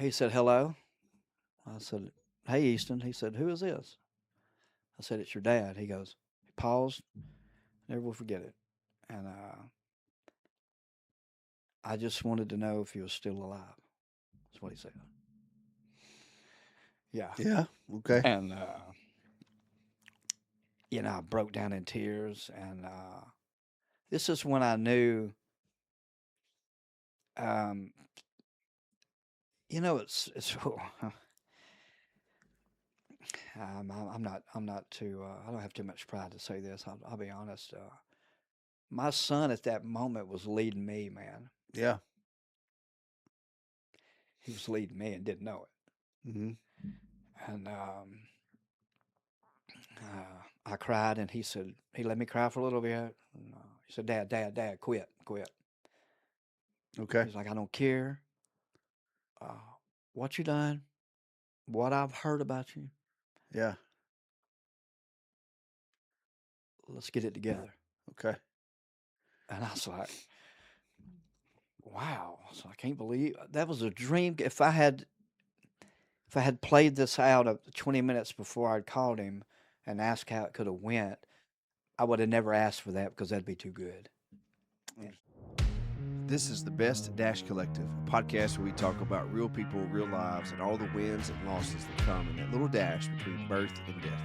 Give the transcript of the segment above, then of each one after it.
He said, "Hello." I said, "Hey, Easton." He said, "Who is this?" I said, "It's your dad." He goes, he paused, never will forget it. And I just wanted to know if he was still alive. That's what he said. Yeah. Yeah. Okay. And, I broke down in tears. And this is when I knew, um, it's I'm not too, I don't have too much pride to say this. I'll be honest. My son at that moment was leading me, man. Yeah. He was leading me and didn't know Hmm. it. And I cried, and he let me cry for a little bit. And, he said, Dad, quit, quit. Okay. He's like, I don't care uh, what you done, what I've heard about you. Yeah. Let's get it together. Okay. And I was like, wow. So I can't believe that was a dream. If I had played this out of 20 minutes before I'd called him and asked how it could have went, I would have never asked for that because that'd be too good. This is the Best Dash Collective, a podcast where we talk about real people, real lives, and all the wins and losses that come in that little dash between birth and death.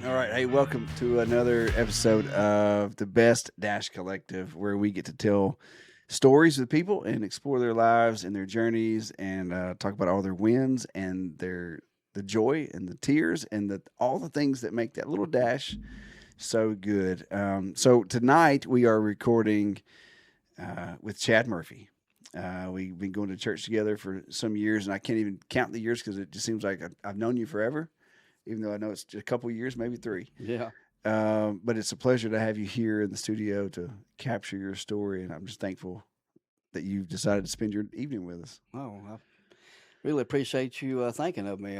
All right. Hey, welcome to another episode of the Best Dash Collective, where we get to tell stories with people and explore their lives and their journeys and talk about all their wins and the joy and the tears and all the things that make that little dash so good. So tonight we are recording with Chad Murphy. We've been going to church together for some years, and I can't even count the years because it just seems like I've known you forever, even though I know it's just a couple years, maybe 3. Yeah. But it's a pleasure to have you here in the studio to capture your story, and I'm just thankful that you've decided to spend your evening with us. Oh, I really appreciate you thinking of me.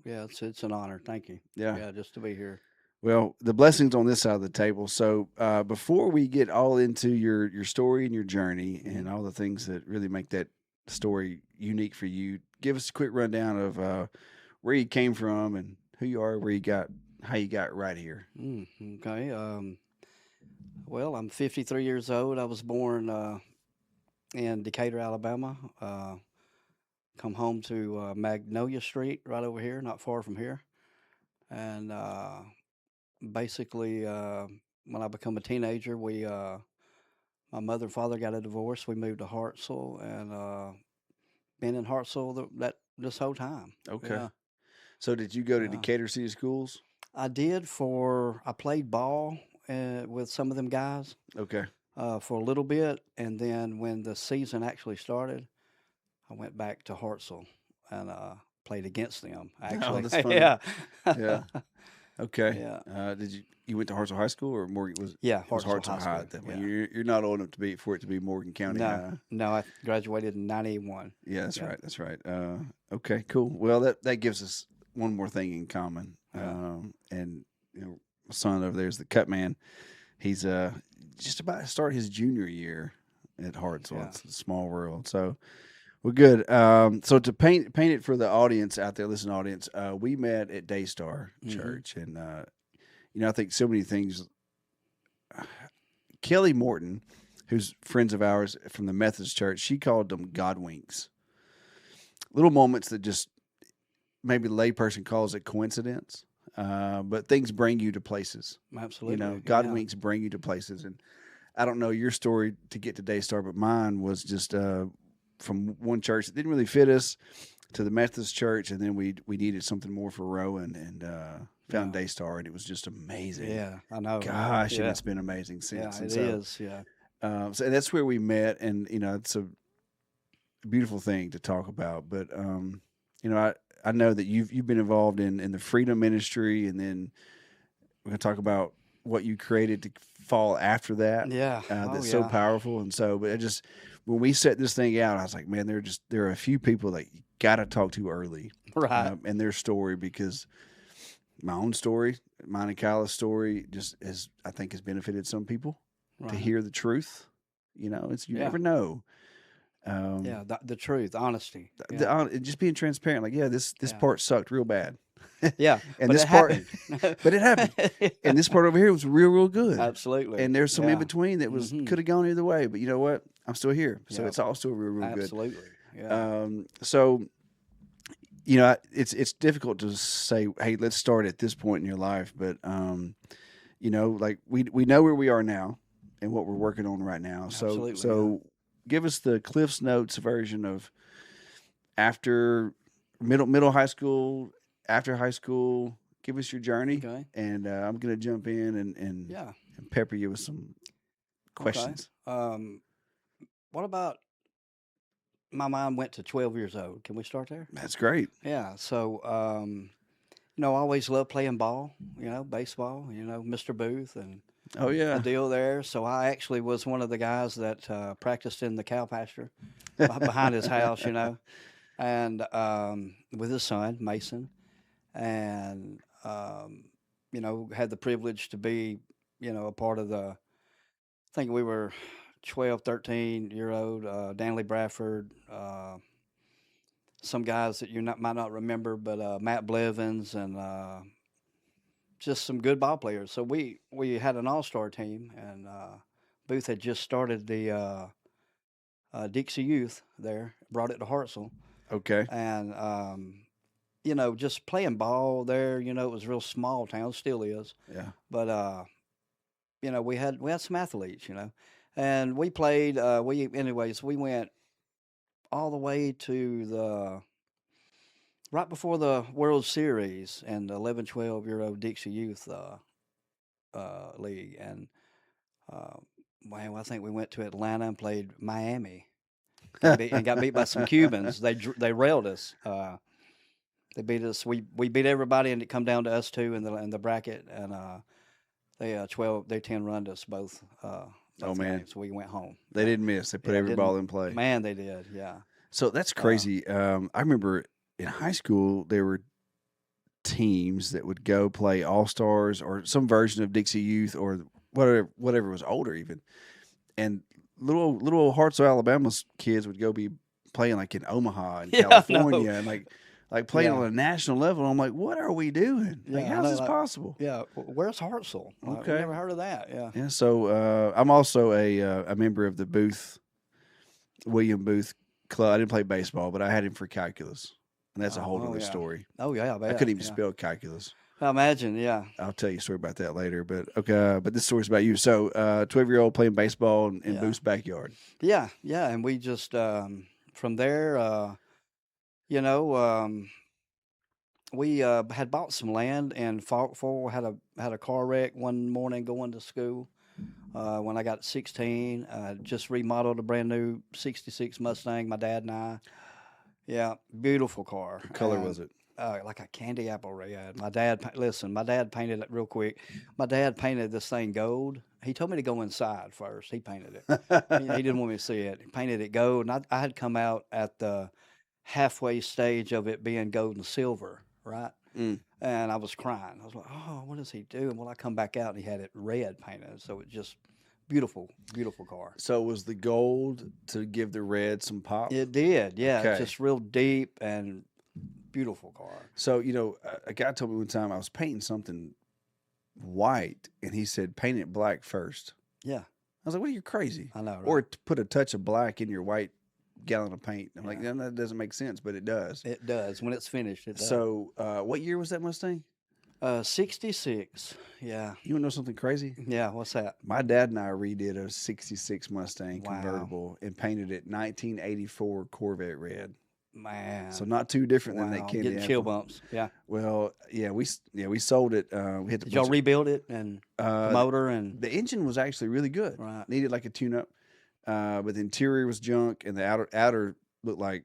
Yeah, it's an honor. Thank you. Yeah. Yeah, just to be here. Well, the blessings on this side of the table. So before we get all into your story and your journey Mhm. and all the things that really make that story unique for you, give us a quick rundown of where you came from and who you are, how you got right here. Okay. Well, I'm 53 years old. I was born in Decatur, Alabama. Come home to Magnolia Street, right over here, not far from here. And basically, when I become a teenager, my mother and father got a divorce. We moved to Hartselle, and been in Hartselle this whole time. Okay. Yeah, So did you go to yeah. Decatur City Schools? I played ball with some of them guys Okay. for a little bit, and then when the season actually started, I went back to Hartselle and played against them. Oh, Actually, that's funny. yeah, Yeah. Okay. yeah, Did you went to Hartselle High School or Morgan yeah. was Hartselle Hartselle High High School. at that point? Yeah. You're not old enough to be for it to be Morgan County No, High. no. I graduated in '91. Yeah, that's Yeah, right. That's right. Okay, cool. Well, that gives us one more thing in common. yeah, And my son over there is the cut man. He's just about to start his junior year at Hartsville. yeah. It's a small world. So well, good. So to paint it for the audience out there, listening audience, we met at Daystar Hmm. Church, and I think so many things. Kelly Morton, who's friends of ours from the Methodist Church, she called them God winks. Little moments that just maybe the layperson calls it coincidence, but things bring you to places. Absolutely. God Yeah. winks bring you to places. And I don't know your story to get to Daystar, but mine was just from one church that didn't really fit us to the Methodist church, and then we needed something more for Rowan and found Yeah. Daystar, and it was just amazing. Yeah. I know. Gosh, and Yeah. it's been amazing Yeah. since. And It so, is. Yeah. so that's where we met, and it's a beautiful thing to talk about. But I know that you've been involved in the Freedom Ministry, and then we're going to talk about what you created to fall after that. Yeah. Oh That's so yeah. powerful, and so but it just when we set this thing out, I was like, man, there are a few people that you got to talk to early, Right. and their story because my own story, mine and Kyla's story, just as I think has benefited some people to Right. hear the truth. It's you Yeah. never know. Yeah, the truth, honesty. the, Yeah, just being transparent. Like, yeah, this yeah, part sucked real bad, yeah. and But this it part, happened. but it happened, and this part over here was real good. Absolutely. And there's some in Yeah. between that was Hmm. could have gone either way, but you know what? I'm still here, so Yeah. it's all still real good. Absolutely. Yeah. So it's difficult to say, hey, let's start at this point in your life, but like we know where we are now and what we're working on right now. Absolutely. So give us the Cliff's Notes version of after middle high school, after high school. Give us your journey, Okay. and I'm gonna jump in and Yeah. pepper you with some Okay. questions. What about my mom went to 12 years old? Can we start there? That's great. Yeah. So, I always loved playing ball, baseball, Mr. Booth and Oh the yeah. deal there. So I actually was one of the guys that practiced in the cow pasture behind his house, and with his son, Mason. And, had the privilege to be, a part of I think we were 12, 13-year old, Danley Bradford, some guys that might not remember, but Matt Blevins and just some good ball players. So we had an all-star team, and Booth had just started the Dixie Youth there, brought it to Hartselle, Okay. and just playing ball there. It was a real small town, still is, Yeah. but we had some athletes, and we played. We went all the way to the right before the World Series and the 11, 12-year-old Dixie Youth League. And, uh, well, I think we went to Atlanta and played Miami. Got beat by some Cubans. They railed us. They beat us. We beat everybody, and it come down to us two in the bracket. And they 10 run us both. Oh man, games. We went home. they didn't miss. They put Yeah, every didn't ball in play. man? They did. Yeah. So that's crazy. I remember in high school there were teams that would go play All Stars or some version of Dixie Youth or whatever was older even, and little old Hartselle, Alabama's kids would go be playing like in Omaha in Yeah, I California know. and like playing Yeah. on a national level. I'm like, what are we doing? Like, Yeah, I how's know, this like, possible? Yeah. Where's Hartselle? Like, we Okay. never heard of that. Yeah. Yeah. So I'm also a member of the William Booth Club. I didn't play baseball, but I had him for calculus, and that's a whole other yeah. story. Oh yeah, I I bet. couldn't even Yeah. spell calculus. I imagine. Yeah. I'll tell you a story about that later. But okay, but this story's about you. So, 12-year-old playing baseball in Yeah. Booth's backyard. Yeah. Yeah. And we just from there, we had bought some land in Faulkville. Had a car wreck one morning going to school. When I got 16, just remodeled a brand new '66 Mustang. My dad and I. Yeah, beautiful car. What color And, was it? like a candy apple red. My dad, listen, my dad painted it real quick. My dad painted this thing gold. He told me to go inside first. He painted it. He didn't want me to see it. He painted it gold, and I had come out at the halfway stage of it being gold and silver, right? Mm. And I was crying. I was like, "Oh, what is he doing?" Well, I come back out and he had it red painted, so it just beautiful, beautiful car. So was the gold to give the red some pop? It did, yeah. Okay. It's just real deep and beautiful car. So a guy told me one time I was painting something white, and he said paint it black first. Yeah, I was like, "What? Are you crazy?" I know. Right? Or to put a touch of black in your white gallon of paint. I'm like, Yeah. no, that doesn't make sense, but it does. It does when it's finished. It does. So, what year was that Mustang? 66. Yeah. You want to know something crazy? Yeah. What's that? My dad and I redid a 66 Mustang Wow. convertible and painted it 1984 Corvette red. Man. So not too different than that wow. candy Getting chill apple. bumps. Yeah. Well, yeah, we sold it. We had to Did y'all rebuild it and the motor and the engine was actually really good. right? Needed like a tune up, but the interior was junk and the outer looked like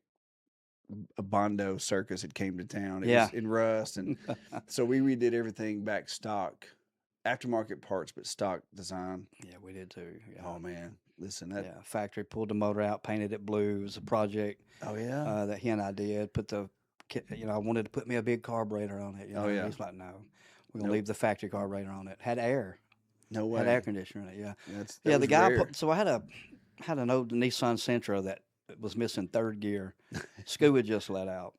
a Bondo circus had came to town. It Yeah. was in rust, and so we redid everything back stock, aftermarket parts, but stock design. Yeah, we did too. Yeah. Oh man, listen that. Yeah. Factory pulled the motor out, painted it blue. It was a project Oh yeah. that he and I did. I wanted to put me a big carburetor on it. Oh, yeah. He's like, no, we're gonna Nope. leave the factory carburetor on it. Had air. No way. Had air conditioner in it. Yeah. That Yeah, was the guy. rare. So I had an old Nissan Sentra that was missing third gear. School had just let out.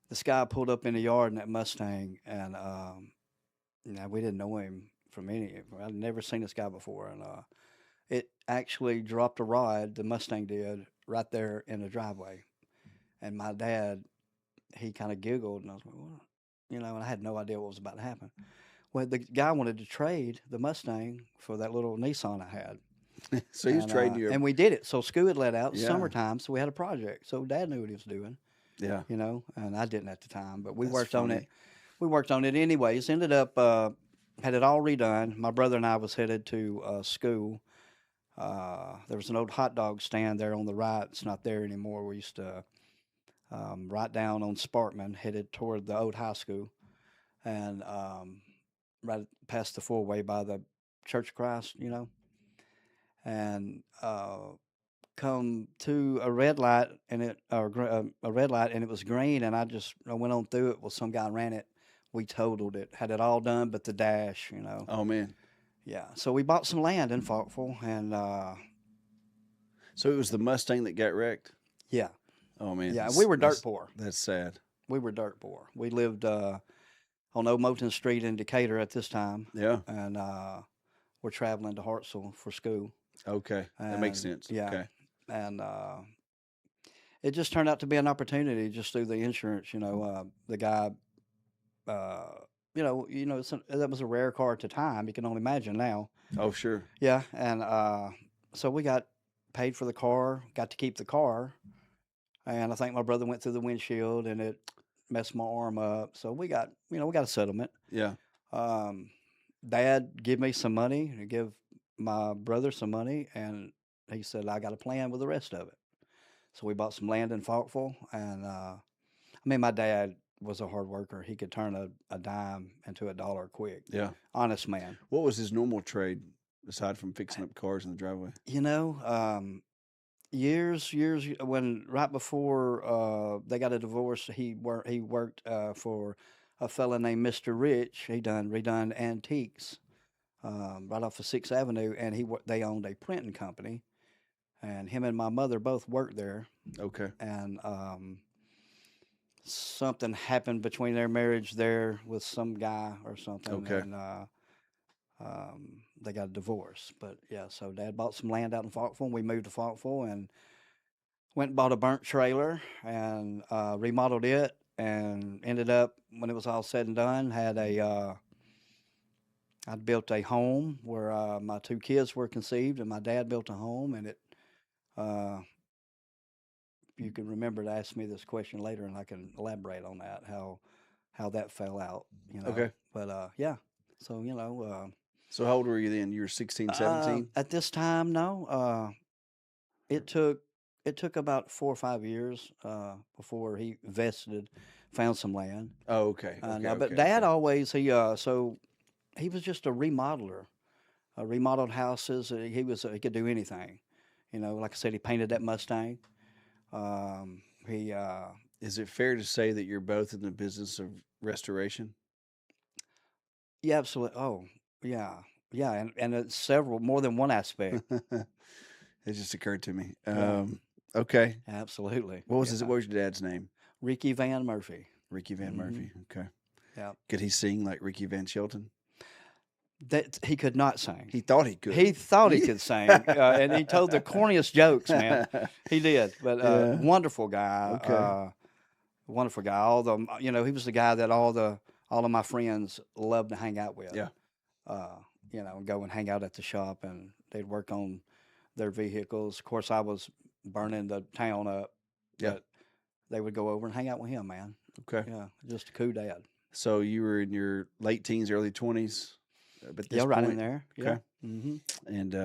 This guy pulled up in the yard in that Mustang, and we didn't know him from any. I'd never seen this guy before, and it actually dropped a rod. The Mustang did right there in the driveway, and my dad, he kind of giggled, and I was like, "What?" And I had no idea what was about to happen. Well, the guy wanted to trade the Mustang for that little Nissan I had. So he was trading you. And we did it. So school had let out. Yeah. Summertime, so we had a project. So Dad knew what he was doing, Yeah. and I didn't at the time, but we That's worked on funny. it. We worked on it anyways. Ended up had it all redone. My brother and I was headed to school. There was an old hot dog stand there on the right. It's not there anymore. We used to right down on Sparkman, headed toward the old high school, and right past the four-way by the Church of Christ, and come to a red light, and a red light, and it was green, and I went on through it. Well, some guy ran it. We totaled it. Had it all done, but the dash, Oh man. Yeah. So we bought some land in Falkville, and So it was the Mustang that got wrecked. yeah, Oh man. yeah. We were dirt poor. That's sad. We were dirt poor. We lived on Old Moulton Street in Decatur at this time, Yeah. and we're traveling to Hartselle for school. Okay. That makes And, sense. yeah. Okay. And it just turned out to be an opportunity just through the insurance. The guy, that was a rare car at the time. You can only imagine now. Oh sure. Yeah, and so we got paid for the car, got to keep the car, and I think my brother went through the windshield and it messed my arm up. So we got a settlement. Yeah. Dad give me some money, to give my brother some money, and he said I got a plan with the rest of it. So we bought some land in Falkville, and my dad was a hard worker. He could turn a dime into a dollar quick. Yeah. Honest man. What was his normal trade aside from fixing up cars in the driveway? Years when right before they got a divorce, he worked for a fella named Mr. Rich. He redone antiques right off of 6th Avenue, and they owned a printing company, and him and my mother both worked there. Okay. And something happened between their marriage there with some guy or something. Okay. And they got a divorce. But yeah, so Dad bought some land out in Falkville. And we moved to Falkville and went and bought a burnt trailer and remodeled it, and ended up, when it was all said and done, I'd built a home where my two kids were conceived, and my dad built a home, and it. You can remember to ask me this question later, and I can elaborate on that, how that fell out. Okay. But yeah, so So how old were you then? You were 16, 17? at this time, no. It took about 4 or 5 years before he found some land. Oh, okay. And Okay. but okay, Dad okay. always so he was just a remodeler, remodeled houses. He could do anything. Like I said, he painted that Mustang. He Is it fair to say that you're both in the business of restoration? Yeah, absolutely. Oh, yeah, yeah, and it's more than one aspect. It just occurred to me. Yeah. Okay. Absolutely. What was Yeah. What was your dad's name? Ricky Van Murphy. Ricky Van Mhm. Murphy. Okay. Yeah, Could he sing like Ricky Van Shelton? that he could not sing. He thought he could. He thought he could sing, and he told the corniest jokes, man. He did, but Yeah. wonderful guy. Okay. Wonderful guy. He was the guy that all of my friends loved to hang out with. Yeah. Go and hang out at the shop, and they'd work on their vehicles. Of course, I was burning the town up. Yeah. But they would go over and hang out with him, man. Okay. Yeah, just a cool dad. So you were in your late teens, early 20s at this Yeah, right in point? there. Okay. Yeah. Mm-hmm. And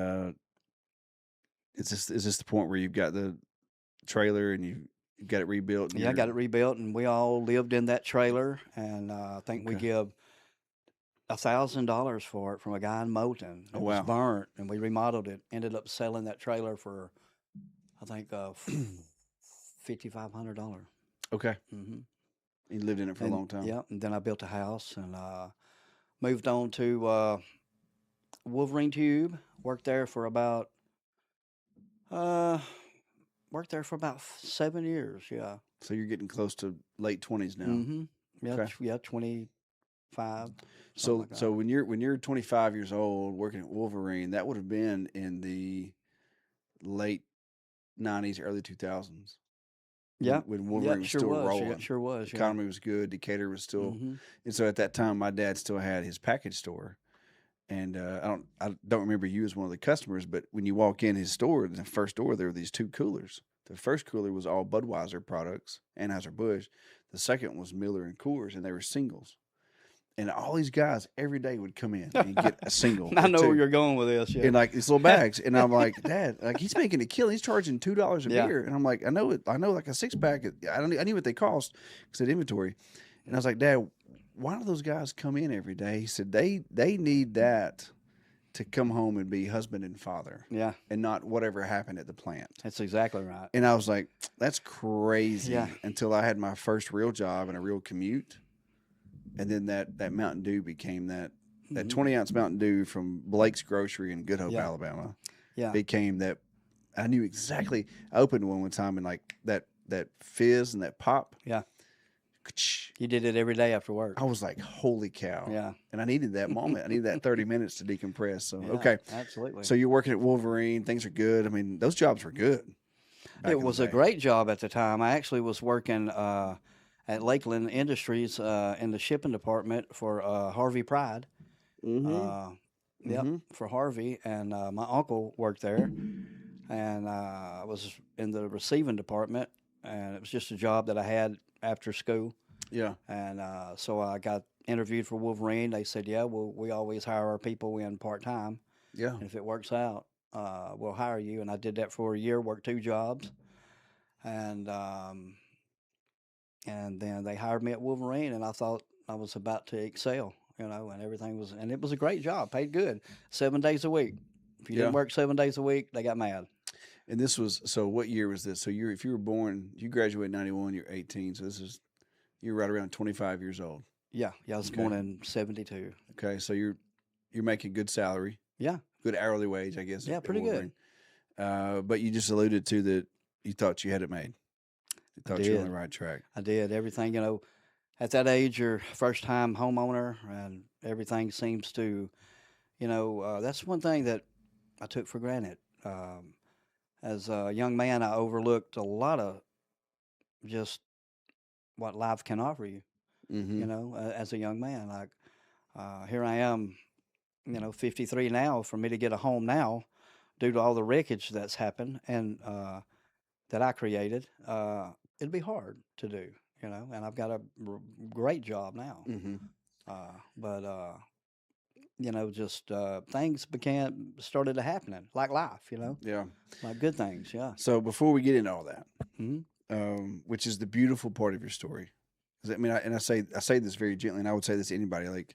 is this the point where you've got the trailer and you've got it rebuilt? And Yeah, I got it rebuilt, and we all lived in that trailer. And I think we Okay. give $1,000 for it from a guy in Moulton. Oh, It wow. was burnt, and we remodeled it. Ended up selling that trailer for, I think, $5,500. Okay. Mm-hmm. You lived in it for a long time. Yeah, and then I built a house and moved on to Wolverine Tube. Worked there for about worked there for about 7 years. Yeah. So you're getting close to late 20s now. Mm-hmm. Yeah. Okay. Yeah. 25, something So like that. when you're 25 years old working at Wolverine, that would have been in the late 90s, early 2000s Yeah. when Yeah. Wolverine was Sure still was. Yeah. rolling. Sure was. Yeah. Economy was good. Decatur was still, Mm-hmm. and so at that time, my dad still had his package store. And I don't remember you as one of the customers, but when you walk in his store, the first door, there were these two coolers. The first cooler was all Budweiser products, Anheuser-Busch. The second was Miller and Coors, and they were singles. And all these guys every day would come in and get a single I or know where two you're going with this. Yeah. in like these little bags. And I'm like, Dad, like he's making a killing. He's charging $2 a Yeah. beer. And I'm like, I know it. I know like a 6-pack. I knew what they cost because of inventory. And I was like, Dad, why do those guys come in every day? He said they need that to come home and be husband and father Yeah. and not whatever happened at the plant. That's exactly right. And I was like, that's crazy Yeah. until I had my first real job and a real commute. And then that Mountain Dew became that Mhm. 20-ounce Mountain Dew from Blake's Grocery in Good Hope, Yeah. Alabama Yeah. became that. I knew exactly. I opened one time and like that fizz and that pop. Yeah. ka-ch, You did it every day after work. I was like, holy cow. Yeah. And I needed that moment. I needed that 30 minutes to decompress. So, Yeah, okay. Absolutely. So you're working at Wolverine. Things are good. I mean, those jobs were good. back in It the was a day. great job at the time. I actually was working at Lakeland Industries in the shipping department for Harvey Pride. Mhm. Yep, Mhm. for Harvey, and my uncle worked there, and I was in the receiving department, and it was just a job that I had after school, Yeah. and so I got interviewed for Wolverine. They said, "Yeah, well, we always hire our people in part time, Yeah. and if it works out, we'll hire you." And I did that for a year, worked 2 jobs, and then they hired me at Wolverine, and I thought I was about to excel, and everything was, and it was a great job, paid good, 7 days a week. If you Yeah. didn't work 7 days a week, they got mad. And this was so. What year was this? So if you were born, you graduated in 91. You're 18. So you're right around 25 years old. Yeah, I was Okay. born in '72. Okay. So you're making good salary, Yeah, good hourly wage, I guess. Yeah, at pretty good. Wolverine. But you just alluded to that you thought you had it made. You I thought you were on did. the right track. I did everything. At that age, you're first time homeowner, and everything seems to, that's one thing that I took for granted. As a young man, I overlooked a lot of just what life can offer you. Mm-hmm. As a young man, like here I am, 53 now. For me to get a home now, due to all the wreckage that's happened and that I created, it'd be hard to do. And I've got a great job now. Mm-hmm. But just things started to happening like life. Yeah. Like good things. Yeah. So before we get into all that, hmm which is the beautiful part of your story, 'cause I mean, I say this very gently, and I would say this to anybody. Like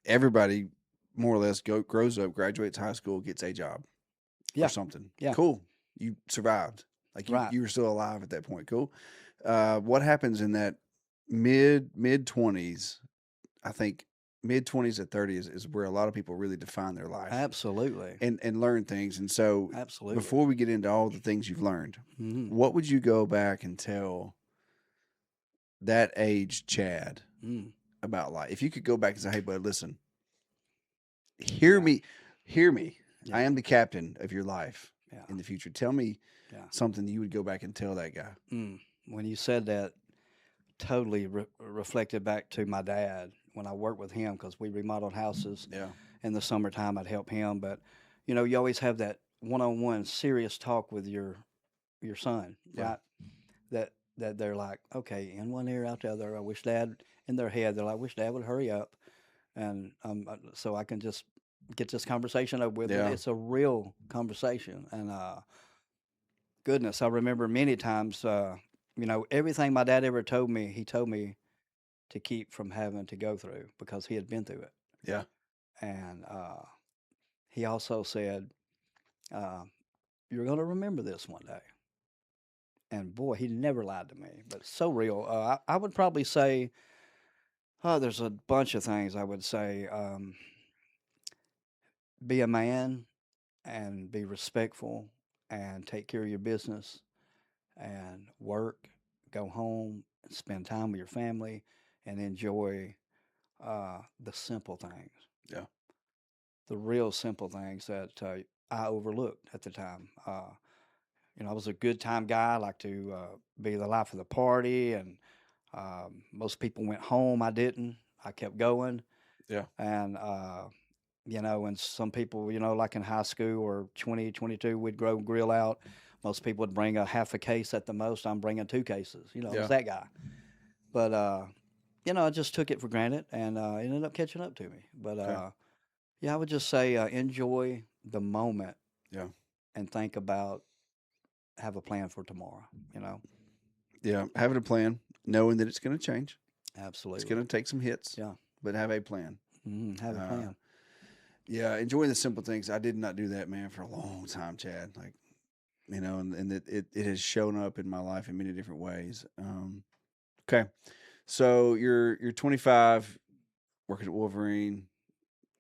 everybody, more or less, grows up, graduates high school, gets a job Yeah. or something. Yeah. Cool. You survived. Like Right. you were still alive at that point. Cool. What happens in that mid 20s? I think mid 20s to 30s is where a lot of people really define their life Absolutely. and learn things. And so Absolutely. before we get into all the things you've learned, hmm what would you go back and tell that age Chad mm about life? If you could go back and say, "Hey, bud, listen, hear me. Yeah. I am the captain of your life Yeah. in the future. Tell me Yeah. something you would go back and tell that guy." When you said that, totally reflected back to my dad when I worked with him because we remodeled houses Yeah. in the summertime. I'd help him, but you always have that one-on-one serious talk with your son, Yeah. right? That they're like, okay, in one ear, out the other. I wish Dad, in their head, they're like, I wish Dad would hurry up, and so I can just get this conversation over with. Yeah. It's a real conversation, and goodness, I remember many times. Everything my dad ever told me, he told me to keep from having to go through because he had been through it. Yeah. And he also said, "You're going to remember this one day." And boy, he never lied to me, but so real. I would probably say, there's a bunch of things I would say. Be a man and be respectful and take care of your business and work, go home, and spend time with your family, and enjoy the simple things, Yeah. the real simple things that I overlooked at the time. I was a good time guy. I like to be the life of the party, and most people went home. I didn't. I kept going, Yeah. and and some people, like in high school or 20, 22, we'd grow grill out. Most people would bring a half a case at the most. I'm bringing 2 cases. I was Yeah. that guy. But I just took it for granted, and it ended up catching up to me. But Okay. yeah, I would just say enjoy the moment Yeah. and think about have a plan for tomorrow. Yeah. Having a plan, knowing that it's going to change. It's going Absolutely. to take some hits, Yeah. but have a plan. Have a Uh, plan. yeah. Enjoying the simple things. I did not do that, man, for a long time, Chad. Like, and it has shown up in my life in many different ways. Okay. So you're 25, working at Wolverine.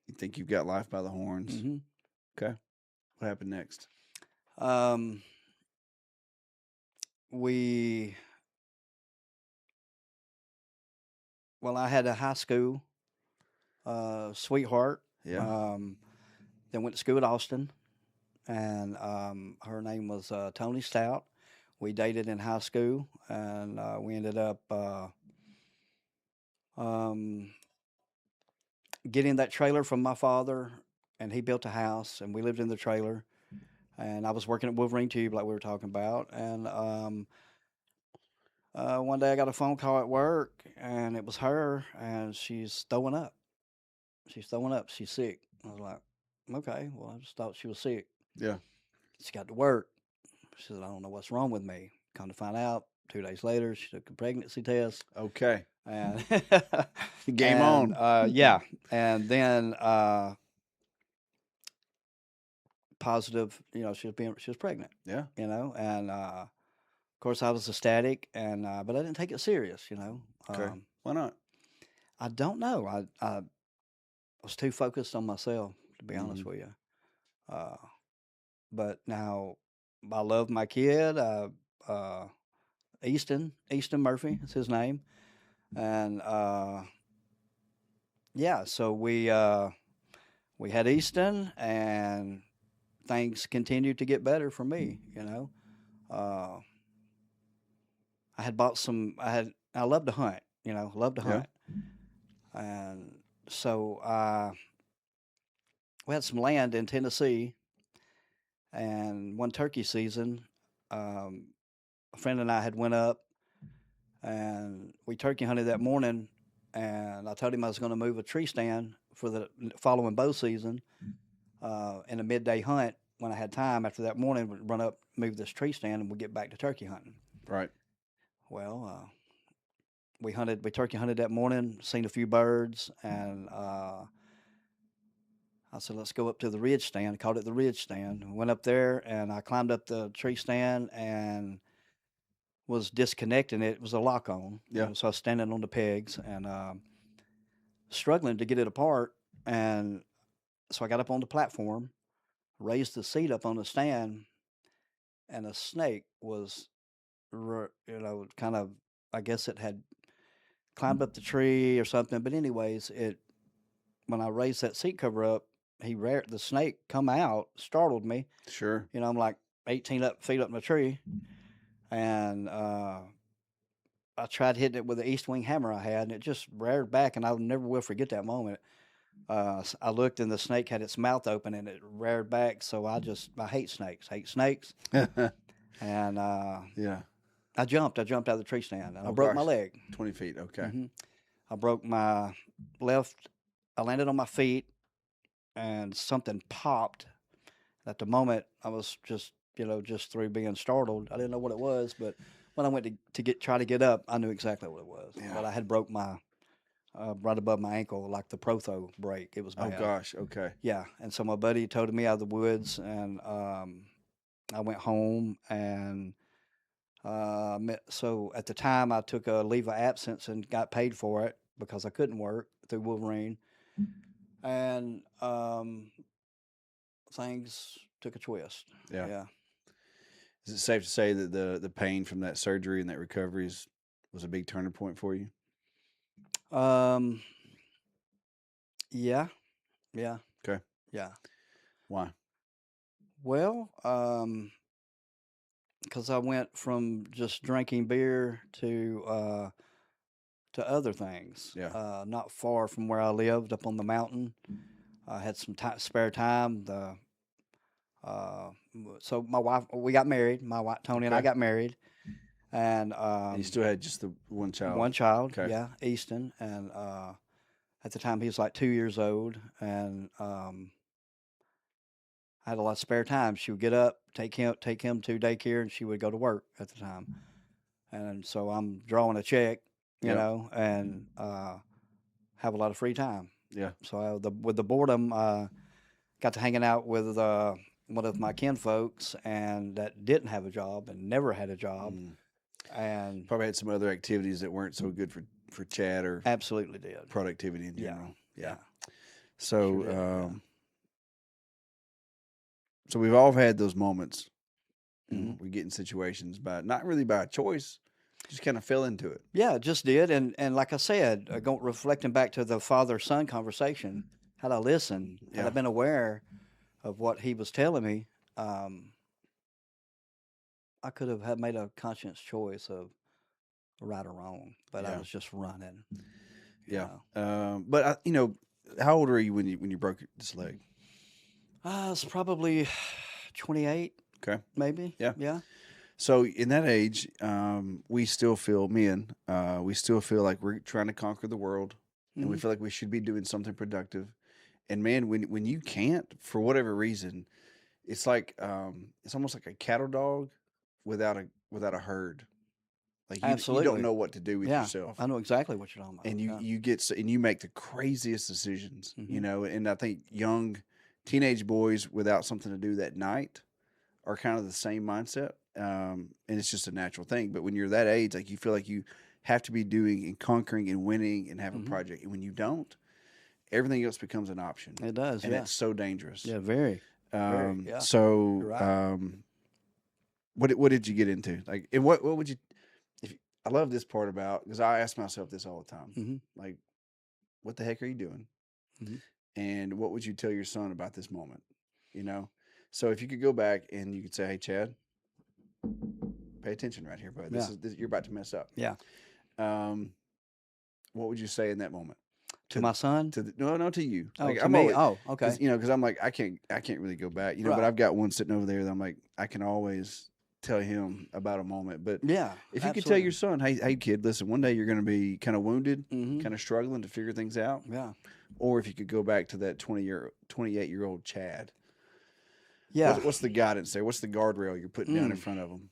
You think you've got life by the horns. hmm Okay. What happened next? Um, we I had a high school sweetheart. Yeah. Um, then went to school at Austin, and her name was Tony Stout. We dated in high school, and we ended up um, getting that trailer from my father, and he built a house, and we lived in the trailer. And I was working at Wolverine Tube, like we were talking about, and one day I got a phone call at work, and it was her, and she's throwing up. She's throwing up. She's sick. I was like, okay, well, I just thought she was sick. Yeah. She got to work. She said, I don't know what's wrong with me. Come to find out, 2 days later, she took a pregnancy test, Okay. and Game on. yeah, and then positive. She was pregnant. Yeah. And of course I was ecstatic, and but I didn't take it serious. Okay. Why not? I don't know. I was too focused on myself, to be honest Mhm. with you. Uh, but now I love my kid. Uh, Easton Murphy is his name, and yeah, so we had Easton, and things continued to get better for me. Uh, I had bought some. I love to hunt. Love to Yeah. hunt, and so we had some land in Tennessee, and one turkey season, um, a friend and I had went up, and we turkey hunted that morning, and I told him I was going to move a tree stand for the following bow season in a midday hunt when I had time after that morning. We'd run up, move this tree stand, and we'd get back to turkey hunting. Right. Well, we turkey hunted that morning, seen a few birds, and I said, let's go up to the ridge stand. Called it the ridge stand. Went up there, and I climbed up the tree stand and was disconnecting it. It was a lock on. Yeah. So I was standing on the pegs and struggling to get it apart. And so I got up on the platform, raised the seat up on the stand, and a snake was, kind of, I guess it had climbed up the tree or something. But anyways, when I raised that seat cover up, the snake come out, startled me. Sure. I'm like 18 feet up in the tree, and I tried hitting it with the east wing hammer I had, and it just reared back, and I never will forget that moment. I looked, and the snake had its mouth open, and it reared back. So I hate snakes, and Yeah. I jumped out of the tree stand, and I Oh, broke my gosh. leg. 20 feet. Okay. I broke my left. I landed on my feet, and something popped. At the moment, I was just through being startled. I didn't know what it was, but when I went to try to get up, I knew exactly what it was. Yeah. But I had broke my right above my ankle, like the protho break. It was Oh, bad. gosh. Okay. Yeah, and so my buddy toted me out of the woods, and I went home, and so at the time I took a leave of absence and got paid for it because I couldn't work through Wolverine, and things took a twist. Yeah. Yeah. Is it safe to say that the pain from that surgery and that recovery was a big turning point for you? Um, yeah, yeah, Okay. yeah. Why? Well, because I went from just drinking beer to other things. Yeah. Not far from where I lived, up on the mountain. I had some spare time. So my wife, we got married. My wife Tony and I Okay. got married, and And you still had just the one child. one child, Okay. yeah, Easton, and at the time he was like 2 years old, and I had a lot of spare time. She would get up, take him to daycare, and she would go to work at the time. And so I'm drawing a check, Yep. and have a lot of free time. Yeah. So with the boredom, got to hanging out with one of my kinfolks, and that didn't have a job and never had a job, Mm. and Probably had some other activities that weren't so good for Chad or absolutely did. productivity in Yeah, general. yeah, So, sure did. Yeah. So we've all had those moments. Mhm. We get in situations by not really by choice, just kind of fell into it. Yeah, it just did, and like I said, reflecting back to the father son conversation, had I listened, had I Yeah. been aware of what he was telling me, I could have made a conscious choice of right or wrong, but I Yeah. was just running. Yeah. know. But how old were you when you broke this leg? It's probably 28, Okay. maybe. Yeah. Yeah. So in that age, we still feel we still feel like we're trying to conquer the world, and we Mhm. feel like we should be doing something productive. And man, when you can't for whatever reason, it's like it's almost like a cattle dog without a herd. Like you don't Absolutely. know what to do with Yeah. yourself, I know exactly what you're talking about. and Yeah. you get and you make the craziest decisions, Mhm. And I think young teenage boys without something to do that night are kind of the same mindset, and it's just a natural thing. But when you're that age, like you feel like you have to be doing and conquering and winning and having a Mhm. project, and when you don't, everything else becomes an option, It does. and Yeah. it's so dangerous. Yeah. Very. Very. Yeah. So, You're right. what did you get into? Like, and what would you? If I love this part about because I ask myself this all the time, Mhm. like, what the heck are you doing? Mhm. And what would you tell your son about this moment? You know, so if you could go back and you could say, "Hey, Chad, pay attention right here, bud. Yeah. You're about to mess up." Yeah. Um, what would you say in that moment To my son. no to you? Oh, Like to I'm me. always Oh, okay. because I'm like I can't really go back, but Right. I've got one sitting over there that I'm like I can always tell him about a moment. But Yeah. if you could tell your Absolutely. son, hey kid, listen, one day you're going to be kind of wounded, Mhm. kind of struggling to figure things out, Yeah. or if you could go back to that 28-year-old Chad, Yeah. what's the guidance there? What's the guardrail you're putting down in Mm. front of him?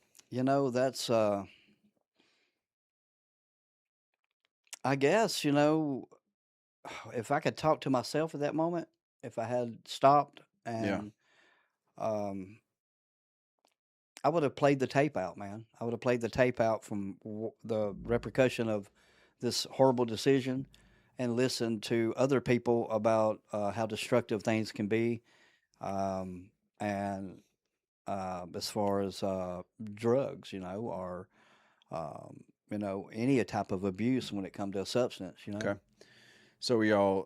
That's I guess, if I could talk to myself at that moment, if I had stopped Yeah. and um I would have played the tape out, man. I would have played the tape out from the repercussion of this horrible decision and listened to other people about how destructive things can be. And as far as drugs, or, any type of abuse when it comes to a substance. Okay. So we all,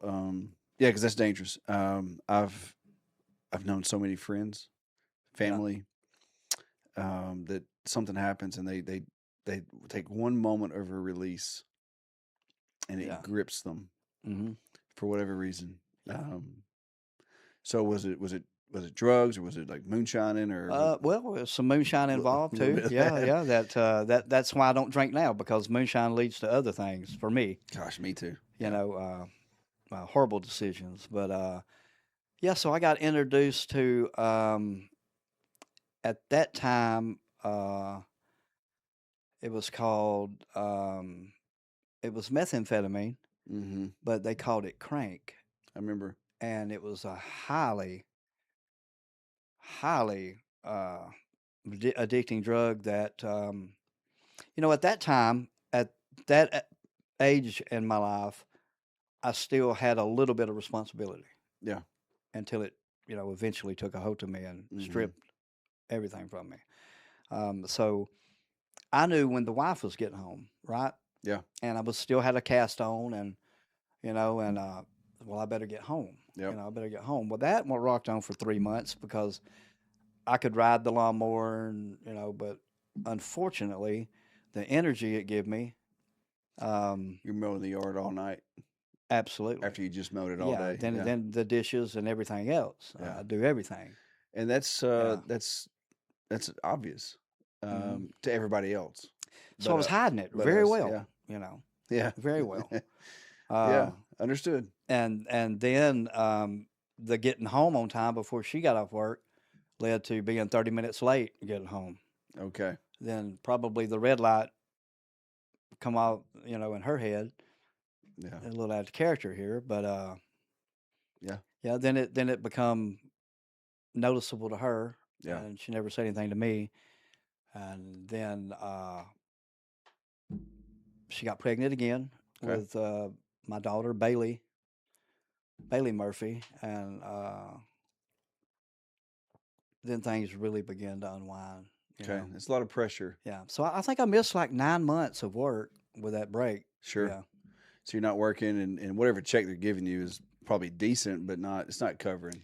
yeah, because that's dangerous. I've known so many friends, Yeah. family, that something happens and they take one moment of a release and it Yeah. grips them Hmm. for whatever reason. Yeah. So was it drugs or was it like moonshining or what? Well, there's some moonshine involved A little too. bit of Yeah, that. yeah. That's why I don't drink now, because moonshine leads to other things for me. Gosh, me too. You Yeah. know, horrible decisions. But yeah, so I got introduced to at that time. It was called it was methamphetamine, Mm-hmm. but they called it crank, I remember. and it was a highly addicting drug that at that time, at that age in my life, I still had a little bit of responsibility Yeah. until it eventually took a hold of me and Mm-hmm. stripped everything from me. So I knew when the wife was getting home, right? Yeah. And I was still had a cast on, and well, I better get home. Yep. I better get home. Well, that one rocked on for 3 months because I could ride the lawnmower, and but unfortunately, the energy it gave me, You're mowing the yard all night absolutely, after you just mowed it all yeah. day. Then Yeah. then the dishes and everything else, Yeah. I do everything. And that's Yeah. that's obvious Mhm. to everybody else. So I was hiding it but very us, well, yeah. very well. Yeah. Uh, Understood. and then the getting home on time before she got off work led to being 30 minutes late getting home. Okay. Then probably the red light come out, in her head, Yeah. a little out of character here, but Yeah. yeah. Then it become noticeable to her, Yeah. and she never said anything to me. And then she got pregnant again Okay. with my daughter Bailey Murphy, and then things really began to unwind. Okay. It's a lot of pressure. Yeah. So I think I missed like 9 months of work with that break. Sure. Yeah. So you're not working, and whatever check they're giving you is probably decent, but it's not covering.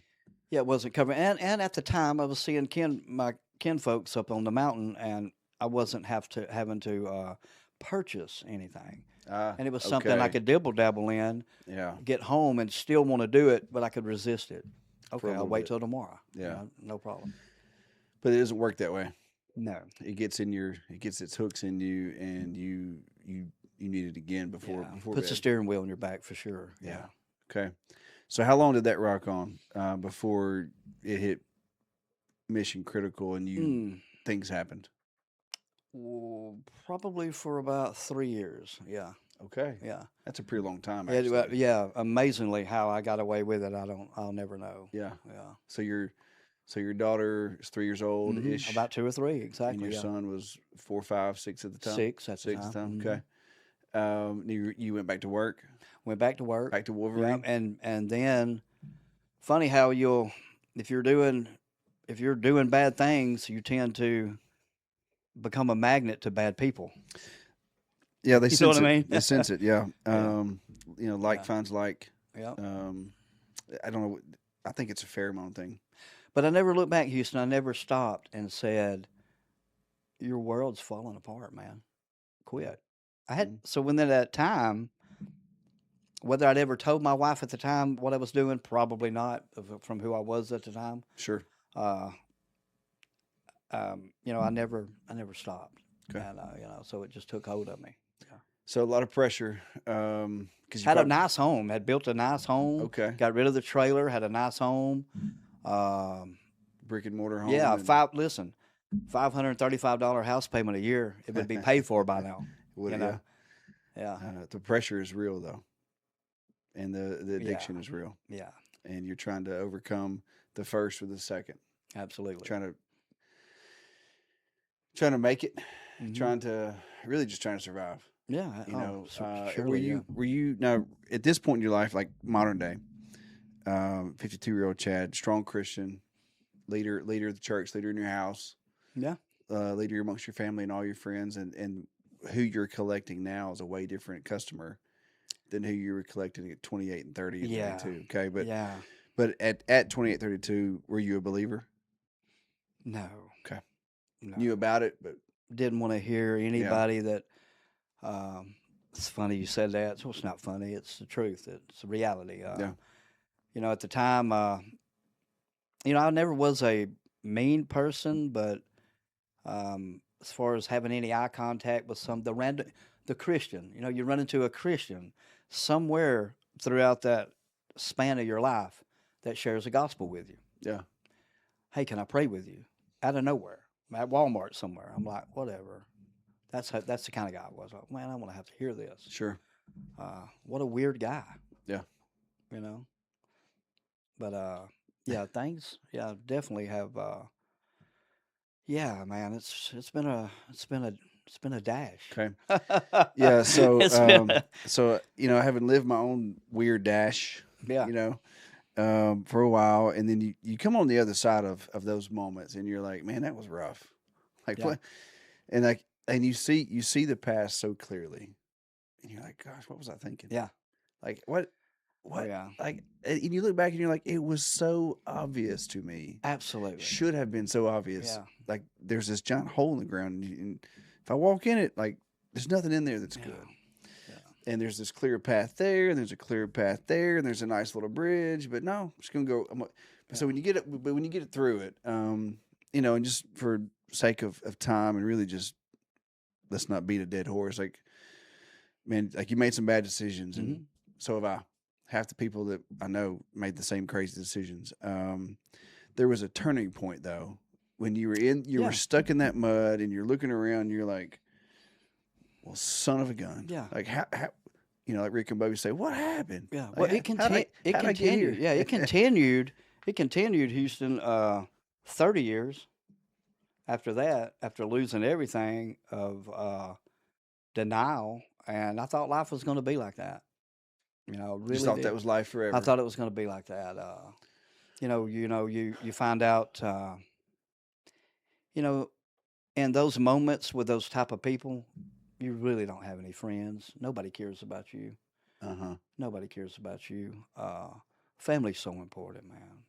Yeah, it wasn't covering. And at the time, I was seeing my kin folks up on the mountain, and I wasn't having to purchase anything. And it was something I okay. could dibble dabble in, Yeah. get home, and still want to do it, but I could resist it. For a Okay, I'll little wait bit. till tomorrow. Yeah. No problem. But it doesn't work that way. No. It gets its hooks in you, and you need it again before Yeah. before Puts the bed. steering wheel on your back for sure. Yeah. Okay. So how long did that rock on before it hit mission critical and things happened? Well, probably for about 3 years. Yeah. Okay. Yeah. That's a pretty long time, Yeah, actually. yeah. Amazingly, how I got away with it, I'll never know. Yeah. Yeah. So your daughter is 3 years old ish, About 2 or 3, and exactly. your Yeah. son was 4, 5, 6 at the time. 6 at the Six at the time. time. Okay. You went back to work, Went back to work. back to Yeah, Wolverine. and then funny how if you're doing bad things, you tend to become a magnet to bad people. Yeah, they You know sense what I it. mean? They sense it. Yeah. Yeah. Like Yeah. finds like. Yeah. I don't know. I think it's a pheromone thing. But I never looked back, Houston. I never stopped and said, "Your world's falling apart, man. Quit." So within that time, whether I'd ever told my wife at the time what I was doing, probably not, from who I was at the time. Sure. I never stopped. Okay. And so it just took hold of me. So a lot of pressure. Because Had a nice home. Had built a nice home. Okay. Got rid of the trailer. Had a nice home. brick and mortar home. Yeah. and $535 house payment a year. It would be paid for by now. would- You know? Yeah. The pressure is real though, and the addiction is real, Yeah. and you're trying to overcome the first with the second. Absolutely. Trying to make it. Mhm. Trying to survive. Yeah. You know, surely, were you now at this point in your life, like modern day, 52-year-old Chad, strong Christian, leader of the church, leader in your house, Yeah. leader amongst your family and all your friends, and who you're collecting now is a way different customer than who you were collecting at 28 and 30 and Yeah. 32. Okay, but Yeah. at 28, 32, were you a believer? No. Okay. No. Knew about it, but Didn't want to hear anybody that. It's funny you said that. So it's not funny. It's the truth. It's the reality. Yeah. At the time, I never was a mean person, but as far as having any eye contact with the Christian, you run into a Christian somewhere throughout that span of your life that shares the gospel with you. yeah, Hey, can I pray with you? Out of nowhere, at Walmart somewhere. I'm like, whatever. That's the kind of guy I was. Like, man, I want to have to hear this. sure, What a weird guy. Yeah. But things. Yeah, definitely have. Yeah, man, it's been a dash. okay, yeah. So It's been having lived my own weird dash, yeah. for a while, and then you come on the other side of those moments, and you're like, man, that was rough. Like Yeah. what? And you see the past so clearly, and you're like, gosh, what was I thinking? Yeah. Like Oh, what? yeah. Like, and you look back and you're like, it was so obvious to me. Absolutely. Should have been so obvious. Yeah. Like there's this giant hole in the ground, and if I walk in it, like there's nothing in there that's Yeah. good. Yeah. And there's this clear path there, and there's a clear path there, and there's a nice little bridge. But no, I'm just gonna go. So Yeah. when you get it, but when you get it through it, you know, and just for sake of time, and really just let's not beat a dead horse. Like, man, like you made some bad decisions, and Mhm. so have I. Half the people that I know made the same crazy decisions. There was a turning point though when you were Yeah. stuck in that mud, and you're looking around, and you're like, well, son of a gun. Yeah. Like how you know, like Rick and Bobby say, what happened? Yeah. Like, Well, it how'd I get continued. here? Yeah, it continued. It continued, Houston, 30 years after that, after losing everything of denial. And I thought life was going to be like that. You know, You just really thought that did. was life I forever. thought it was going to be like that. You find out, you know, in those moments with those type of people, you really don't have any friends. Nobody cares about you. Uh-huh. Nobody cares about you. Family's so important, man.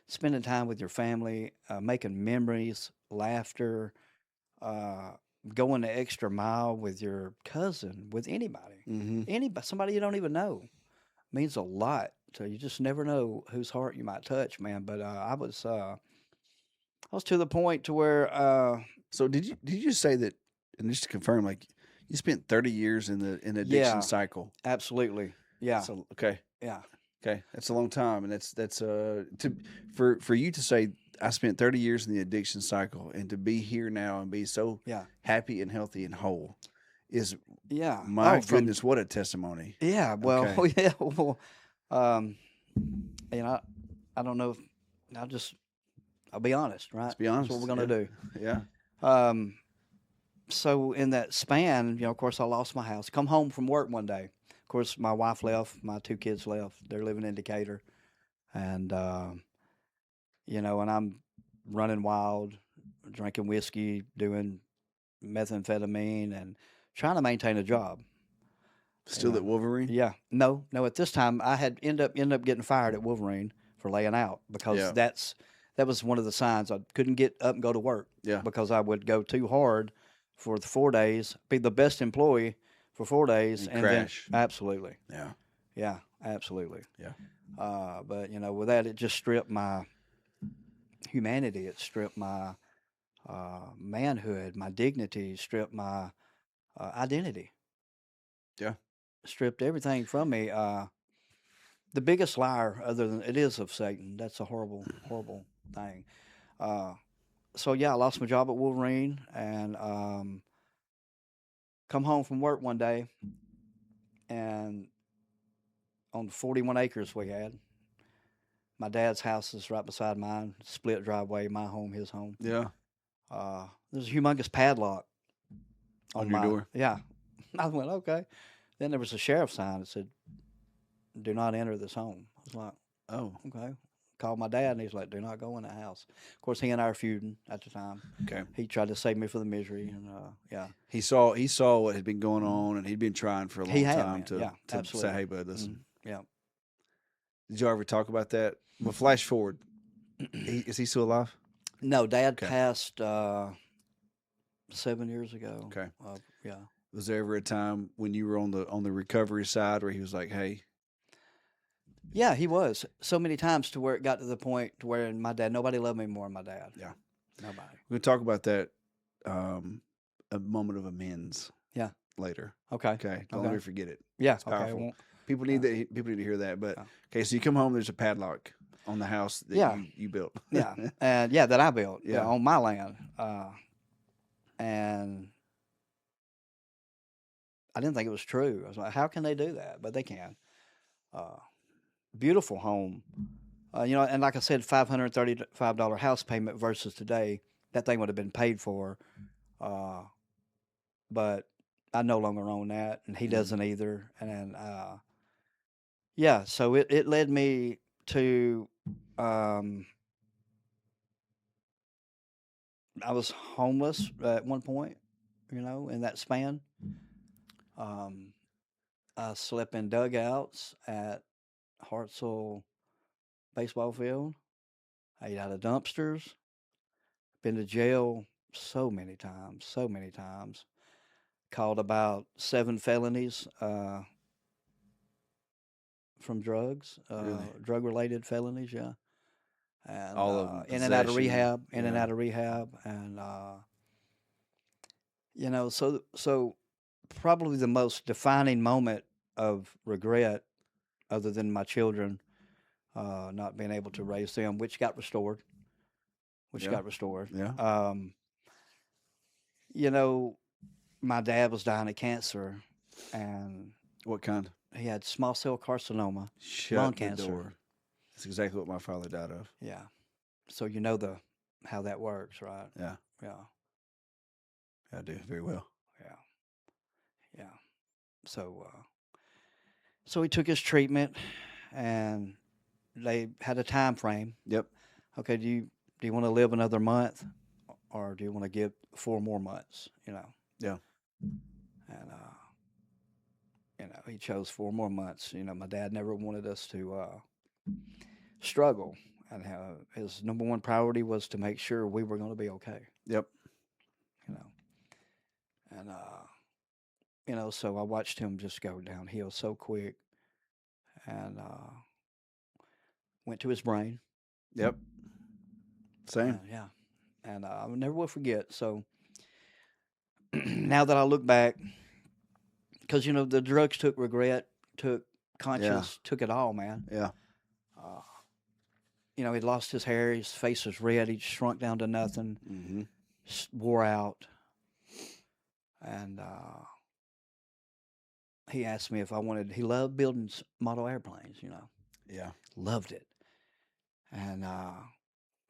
Spending time with your family, making memories, laughter, uh, going the extra mile with your cousin, with Mm-hmm. anybody, somebody you don't even know, means a lot. So you just never know whose heart you might touch, man. But I was to the point to where, So did you just say that, and just to confirm, like you spent 30 years in the addiction yeah, cycle? absolutely, yeah, So okay. yeah, Okay. That's a long time. And that's to for you to say I spent 30 years in the addiction cycle, and to be here now and be so yeah, happy and healthy and whole is, yeah. my Oh, from goodness, what a testimony. yeah, well, Okay. yeah, well, um, you know, I don't know. I'll be honest, right? Let's be That's what honest. we're gonna do. Yeah. Um, so in that span, of course, I lost my house. Come home from work one day. Of course, my wife left. My two kids left. They're living in Decatur, and and I'm running wild, drinking whiskey, doing methamphetamine, and trying to maintain a job. You Still know, at Wolverine? yeah, no, no. At this time, I had end up getting fired at Wolverine for laying out because Yeah. that was one of the signs I couldn't get up and go to work Yeah. because I would go too hard for the 4 days, be the best employee for 4 days, And and then crash. absolutely, Yeah. yeah, absolutely. Yeah. But with that, it just stripped my humanity. It stripped my manhood, my dignity, stripped my identity, Yeah. stripped everything from me. The biggest liar, other than it is of Satan. That's a horrible, horrible thing. Uh, so yeah, I lost my job at Wolverine, and come home from work one day, and on the 41 acres we had, my dad's house is right beside mine, split driveway, my home, his home. Yeah. There's a humongous padlock On on your my door. yeah. I went okay. Then there was a sheriff's sign that said, "Do not enter this home." I was like, Oh. okay. Called my dad, and he's like, "Do not go in the house." Of course, he and I are feuding at the time. Okay. He tried to save me from the misery, and yeah, He saw what had been going on, and he'd been trying for a long he had, time man. to Yeah, say, absolutely. "Hey, bud, listen." Yeah. Did you ever talk about that? Well, flash forward. Is he still alive? No, Dad Okay. passed 7 years ago. Okay. Yeah. Was there ever a time when you were on the recovery side where he was like, "Hey"? Yeah, he was so many times to where it got to the point to where my dad, nobody loved me more than my dad. Yeah. Nobody. We're gonna talk about that, a moment of amends. Yeah. Later. Okay. Okay. Don't let me forget it. Yeah. It's Okay. I powerful. won't. People need that. People need to hear that. But Yeah. okay, so you come home. There's a padlock on the house that Yeah. you built. Yeah. And yeah, that I built. Yeah. On my land. And I didn't think it was true. I was like, how can they do that? But they can. Beautiful home. And like I said, $535 house payment versus today, that thing would have been paid for. But I no longer own that, and he doesn't either. And yeah, so it led me to I was homeless at one point, in that span. Um, I slept in dugouts at Hartselle baseball field. I ate out of dumpsters. Been to jail so many times. Caught about 7 felonies from drugs, Really? drug-related felonies, yeah. And All of them. in and out of Possession. rehab, Yeah. and so probably the most defining moment of regret, other than my children not being able to raise them, which got restored, Yeah. Yeah. Um, you know, my dad was dying of cancer, and What kind? he had small cell carcinoma, Shut lung the cancer. door. That's exactly what my father died of. Yeah. So you know how that works, right? Yeah. Yeah. I do very well. Yeah. Yeah. So he took his treatment, and they had a time frame. Yep. Okay, do you want to live another month, or do you want to give 4 more months? Yeah. And he chose 4 more months. My dad never wanted us to struggle, and his number one priority was to make sure we were going to be okay. Yep. And so I watched him just go downhill so quick, and went to his brain. Yep. Same. Yeah, and I never will forget. So now that I look back, because the drugs took regret, took conscience, took it all, man. Yeah. He'd lost his hair, his face was red, he'd shrunk down to nothing, Mm-hmm. wore out, and he asked me if I wanted. He loved building model airplanes, Yeah. loved it, and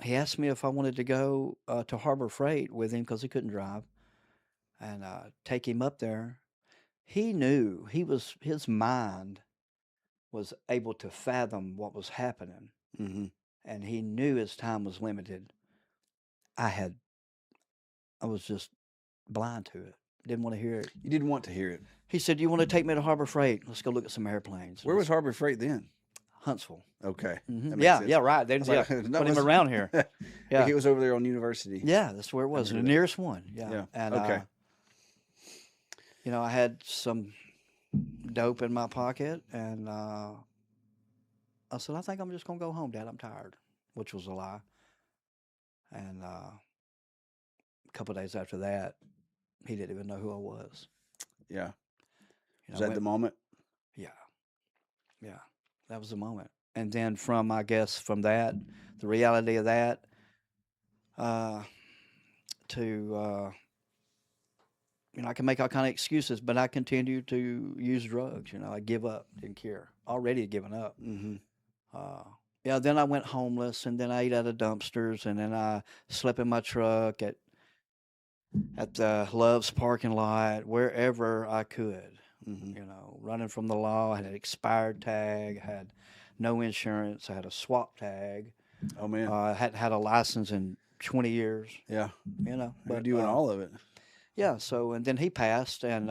he asked me if I wanted to go to Harbor Freight with him because he couldn't drive, and take him up there. He knew his mind was able to fathom what was happening, Mm-hmm. and he knew his time was limited. I was just blind to it. Didn't want to hear it. You didn't want to hear it. He said, "You want to take me to Harbor Freight? Let's go look at some airplanes." Where was Harbor Freight then? Huntsville? Okay. Mhm. That makes Yeah, sense. yeah, right. They I was like, put that him was- around here. Yeah. He was over there on University. Yeah, that's where it was. The remember that. nearest one. Yeah. Yeah. And Okay. I had some dope in my pocket, and I said, "I think I'm just gonna go home, Dad. I'm tired," which was a lie. And a couple of days after that, he didn't even know who I was. Yeah. You Was know, that the moment? Yeah, yeah, that was the moment. And then from that, the reality of that, to I can make all kind of excuses, but I continued to use drugs. I give up, didn't care. Already given up. Mm-hmm. Yeah. Then I went homeless, and then I ate out of dumpsters, and then I slept in my truck at the Love's parking lot, wherever I could. Mm-hmm. Running from the law. I had an expired tag. I had no insurance. I had a swap tag. Oh man. I hadn't had a license in 20 years. Yeah. But You're doing all of it. Yeah. So, and then he passed, and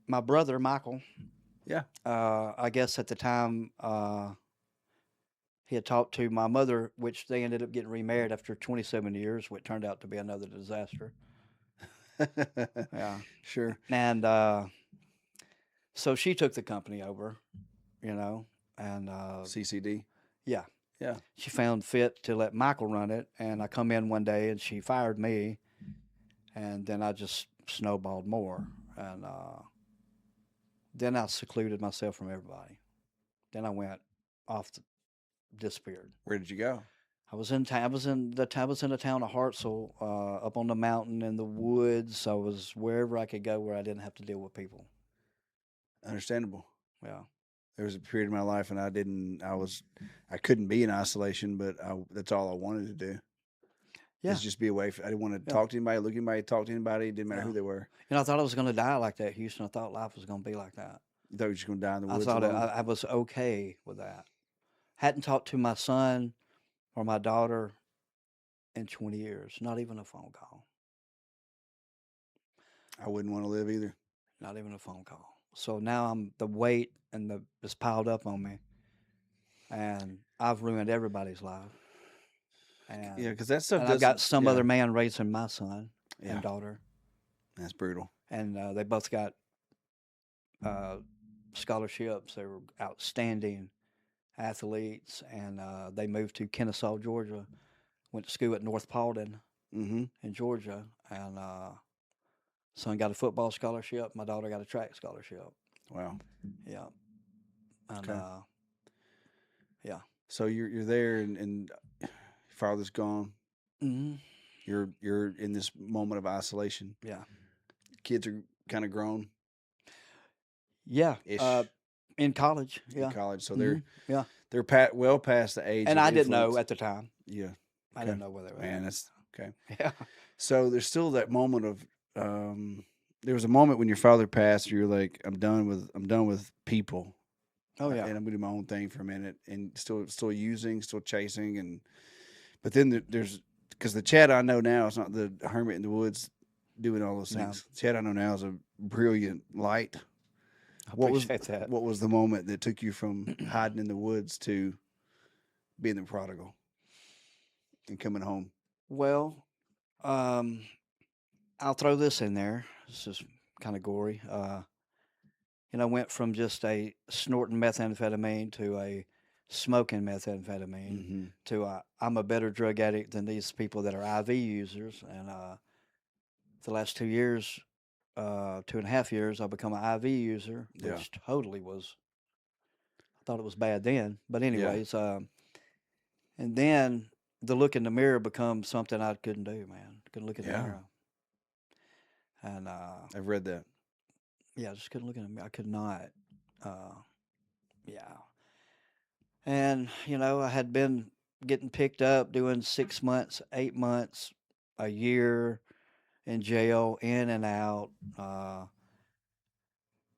my brother Michael. Yeah. I guess at the time he had talked to my mother, which they ended up getting remarried after 27 years, which turned out to be another disaster. Yeah. Sure. And so she took the company over, and CCD. yeah. Yeah. She found fit to let Michael run it, and I come in one day and she fired me, and then I just snowballed more, and then I secluded myself from everybody. Then I went off, disappeared. Where did you go? I was in town. I was in the town of Hartselle, up on the mountain in the woods. I was wherever I could go where I didn't have to deal with people. Understandable. Yeah. There was a period in my life, and I couldn't be in isolation, but that's all I wanted to do. Yeah. Is just be away. I didn't want to Yeah. talk to anybody, look at anybody, talk to anybody. It didn't matter Yeah. who they were. I thought I was going to die like that, Houston. I thought life was going to be like that. You thought you were just going to die in the I woods thought alone? I was okay with that. Hadn't talked to my son or my daughter in 20 years. Not even a phone call. I wouldn't want to live either. Not even a phone call. So now the weight and is piled up on me, and I've ruined everybody's life. Yeah, And because that stuff and I've got doesn't. some Yeah, other man raising my son yeah, and daughter, that's brutal. and they both got uh, scholarships. They were outstanding athletes, and they moved to Kennesaw, Georgia. Went to school at North Paulding Mm-hmm. in Georgia, and son got a football scholarship. My daughter got a track scholarship. Wow. Yeah, and Okay. yeah. So you're there, and your father's gone. Hmm. You're in this moment of isolation. Yeah. Kids are kind of grown Yeah. ish In college. in Yeah. college, so Hmm. Yeah. they're well past the age And of I didn't know influence. at the time. Yeah. I Okay. didn't know where they were Man, at. that's okay. Yeah. So there's still that moment of there was a moment when your father passed where you're like, I'm done with people. Oh yeah. And I'm gonna do my own thing for a minute, and still using, still chasing, but then there's because the Chad I know now is not the hermit in the woods doing all those No. things. Chad I know now is a brilliant light. I What was appreciate that. what was the moment that took you from hiding in the woods to being the prodigal and coming home? Well, I'll throw this in there. This is kind of gory. Went from just a snorting methamphetamine to a smoking methamphetamine Mm-hmm. to I'm a better drug addict than these people that are IV users. And the last 2 years, 2.5 years, I've become an IV user, Yeah. which totally was. I thought it was bad then, but Yeah. anyways, and then the look in the mirror becomes something I couldn't do, man. Couldn't look in the Yeah. mirror, and I've read that. yeah, I just couldn't look in the mirror. I could not. Yeah. And, I had been getting picked up doing 6 months, 8 months, a year in jail, in and out.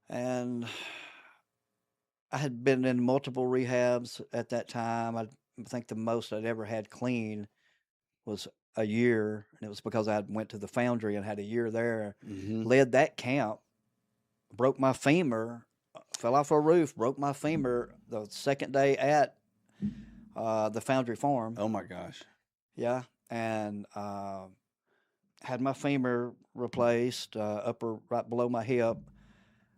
And I had been in multiple rehabs at that time. I think the most I'd ever had clean was a year. And it was because I went to the Foundry and had a year there, Mm-hmm. led that camp, broke my femur, fell off a roof, broke my femur the second day at the Foundry Farm. Oh my gosh. Yeah, and had my femur replaced, upper right below my hip,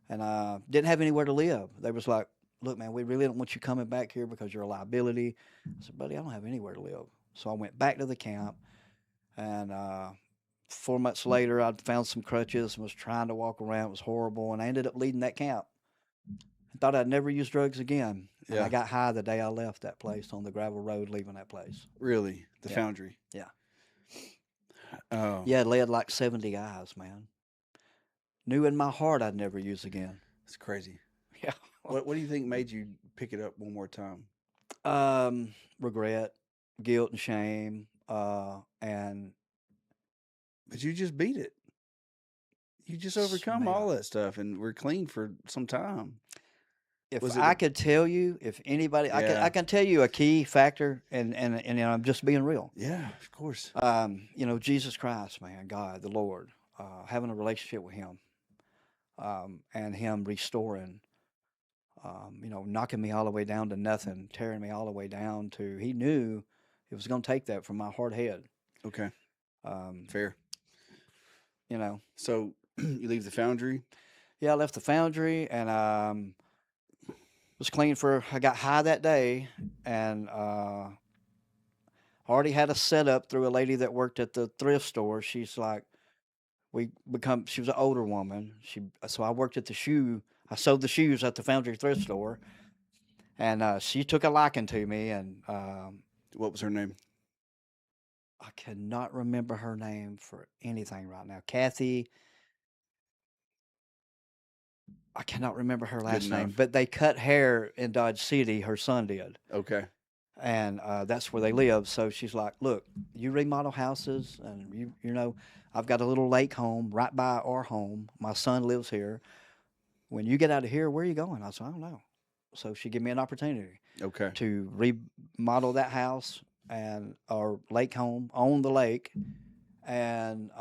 and didn't have anywhere to live. They was like, "Look, man, we really don't want you coming back here because you're a liability." I said, "Buddy, I don't have anywhere to live." So I went back to the camp, and 4 months later, I found some crutches and was trying to walk around. It was horrible, and I ended up leaving that camp. I thought I'd never use drugs again. And Yeah. I got high the day I left that place on the gravel road leaving that place. Really, the Yeah. Foundry. Yeah. Oh. Yeah, it led like 70 guys, man. Knew in my heart I'd never use again. It's crazy. Yeah. What do you think made you pick it up one more time? Regret, guilt, and shame. And But you just beat it. You just overcome all that stuff, and we're clean for some time. if Was it I a- could tell you, if anybody, I Yeah. can tell you a key factor, and I'm just being real. Yeah, of course. Jesus Christ, man, God, the Lord, having a relationship with Him, and Him restoring, knocking me all the way down to nothing, tearing me all the way down to. He knew it was going to take that from my hard head. Okay, Um, fair. you know, So you leave the Foundry. yeah, I left the Foundry and was clean I got high that day and already had a setup through a lady that worked at the thrift store. She's like, she was an older woman. So I worked at I sold the shoes at the Foundry thrift store. And she took a liking to me, and What was her name? I cannot remember her name for anything right now. Kathy. I cannot remember her last name, enough. but they cut hair in Dodge City. Her son did, Okay. and that's where they live. So she's like, "Look, you remodel houses, and I've got a little lake home right by our home. My son lives here. When you get out of here, where are you going?" I said, "I don't know." So she gave me an opportunity Okay. to remodel that house, and our lake home on the lake, and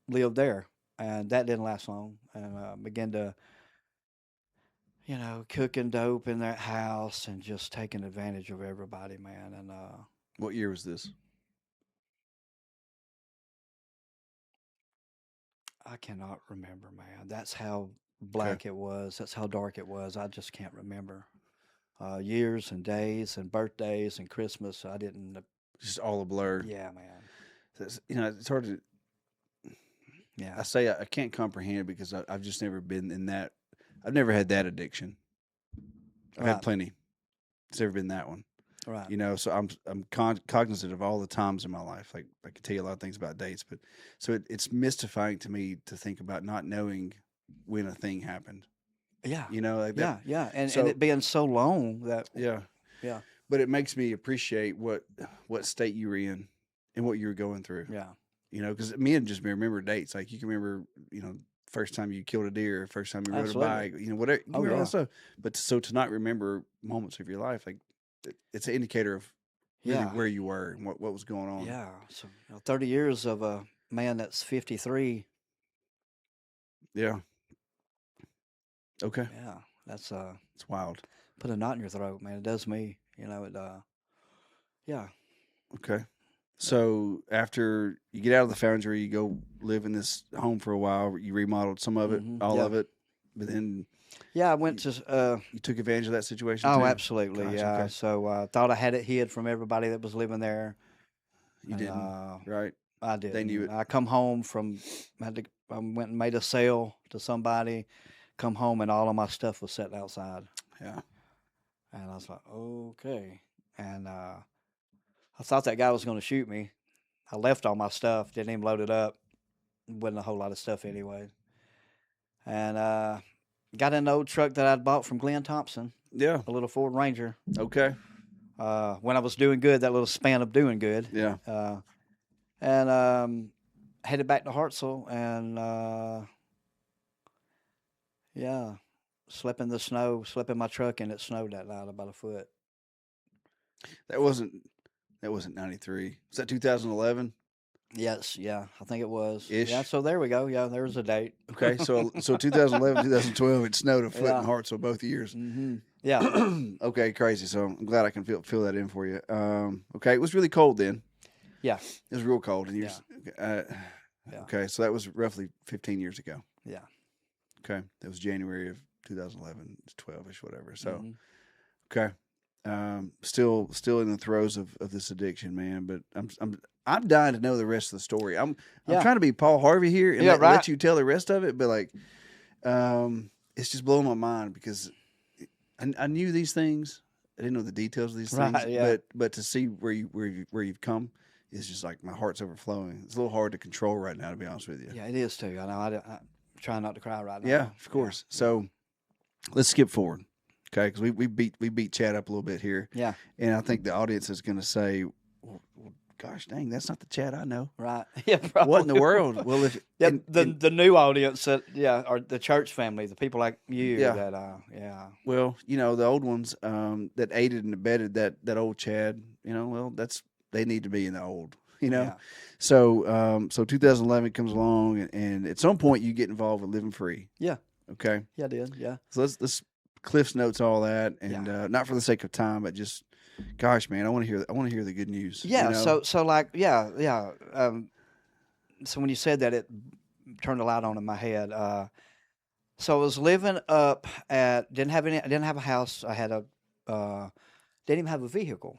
lived there. And that didn't last long, and began to, cooking dope in that house and just taking advantage of everybody, man. And What year was this? I cannot remember, man. That's how Okay. black it was. That's how dark it was. I just can't remember. Years and days and birthdays and Christmas. I didn't. Just all a blur. Yeah, man. It's hard to. Yeah. I say I can't comprehend it because I've just never been in that. I've never had that addiction. I've had Right. plenty. It's never been that one. Right. So I'm cognizant of all the times in my life. Like I can tell you a lot of things about dates, but so it's mystifying to me to think about not knowing when a thing happened. Yeah. Like that. Yeah. And So it being so long that. yeah, Yeah. but it makes me appreciate what state you were in and what you were going through. Yeah. Because me and just remember dates. Like you can remember, first time you killed a deer, first time you rode Absolutely. a bike, whatever. You Oh, remember all yeah. that stuff. But so to not remember moments of your life, like it's an indicator of really Yeah. where you were and what was going on. Yeah. So 30 years of a man that's 53. Yeah. Okay. Yeah. That's It's wild. put a knot in your throat, man. It does me. Yeah. Okay. So after you get out of the foundry, you go live in this home for a while. You remodeled some of it, all Yeah. of it, but then Yeah. I went to. you took advantage of that situation Oh, too. absolutely. Gosh, Yeah. okay. So I thought I had it hid from everybody that was living there. You And, didn't, right? I did. They knew it. I come home I went and made a sale to somebody. Come home and all of my stuff was sitting outside, Yeah. and I was like, okay. And I thought that guy was going to shoot me. I left all my stuff, didn't even load it up. Wasn't a whole lot of stuff anyway. And got in an old truck that I'd bought from Glenn Thompson, Yeah. a little Ford Ranger. Okay. When I was doing good, that little span of doing good. Yeah. And headed back to Hartselle, and yeah, slept in the snow, slept in my truck, and it snowed that night about a foot. That wasn't 93. Was that 2011? Yes, yeah, I think it was. Ish. Yeah, so there we go. Yeah, there's a date. Okay. So 2011, 2012, it snowed a foot Yeah. in Hartselle both years. Yeah, Okay, crazy. So I'm glad I can fill that in for you. Okay, it was really cold then. yeah, It was real cold, and Yeah. okay, so that was roughly 15 years ago. yeah. Okay, that was January of 2011, 12ish, whatever. So Mhm. okay, still in the throes of this addiction, man. But I'm dying to know the rest of the story. I'm Yeah. trying to be Paul Harvey here and Yeah, let right. you tell the rest of it, but it's just blowing my mind because I knew these things. I didn't know the details of these things, Right, yeah. but to see where you've come is just like my heart's overflowing. It's a little hard to control right now, to be honest with you. Yeah, it is too. I know. I'm trying not to cry right now. Yeah, of course. So let's skip forward, okay? Because we beat Chad up a little bit here, Yeah, and I think the audience is going to say, well, "Gosh, dang, that's not the Chad I know." right. Yeah, probably. What in the world? Well, if Yeah, and- the new audience that or the church family, the people like you Yeah. that yeah. well, the old ones that aided and abetted that old Chad, well, they need to be in the old, Yeah. So 2011 comes along, and at some point you get involved with Living Free. Yeah. Okay. Yeah, I did. Yeah. So let's Cliff's notes all that, and not for the sake of time, but just, gosh, man, I want to hear the good news. Yeah. So like yeah. So when you said that, it turned a light on in my head. So I was living up at I didn't have a house. I had didn't even have a vehicle.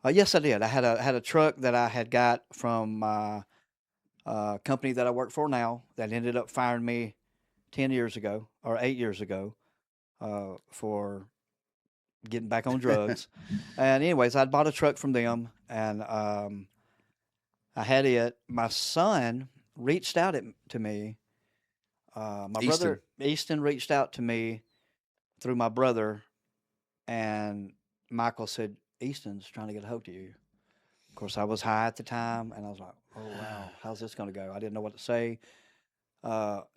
Yes, I did. I had a truck that I had got from my company that I work for now that ended up firing me 10 years ago or 8 years ago for getting back on drugs. And anyways, I'd bought a truck from them, and I had it. My son reached out to me. My brother Easton reached out to me through my brother, and Michael said, Easton's trying to get a hold of you. Of course, I was high at the time, and I was like, oh, wow, how's this going to go? I didn't know what to say.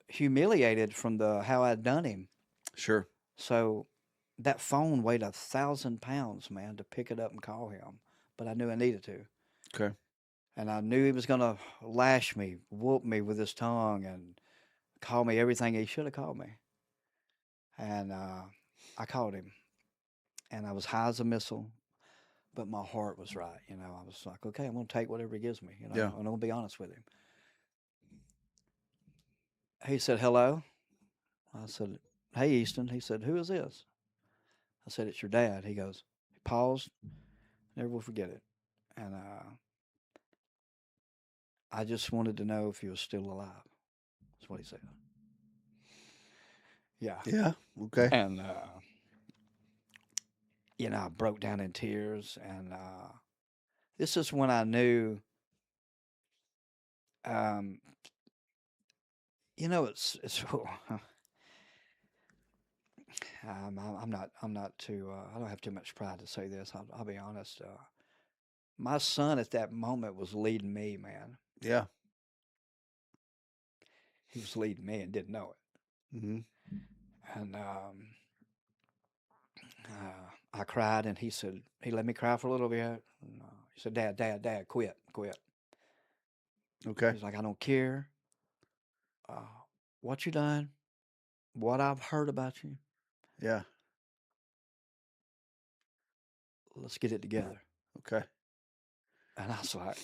Humiliated from how I'd done him. Sure. So that phone weighed 1,000 pounds, man, to pick it up and call him. But I knew I needed to. Okay. And I knew he was going to lash me, whoop me with his tongue, and call me everything he should have called me. And I called him. And I was high as a missile, but my heart was right. I was like, okay, I'm going to take whatever he gives me. Yeah. I'm going to be honest with him. He said, hello. I said, hey, Easton. He said, who is this? I said, it's your dad. He goes, he paused, never will forget it. And I just wanted to know if he was still alive. That's what he said. Yeah. Yeah. Okay. And, I broke down in tears. And this is when I knew, it's I'm not too, I don't have too much pride to say this. I'll be honest. My son at that moment was leading me, man. Yeah. He was leading me and didn't know it. Mm-hmm. And I cried, and he let me cry for a little bit. And, he said, Dad, quit. Okay. He's like, I don't care what you done, what I've heard about you. Yeah. Let's get it together. Okay. And I was like,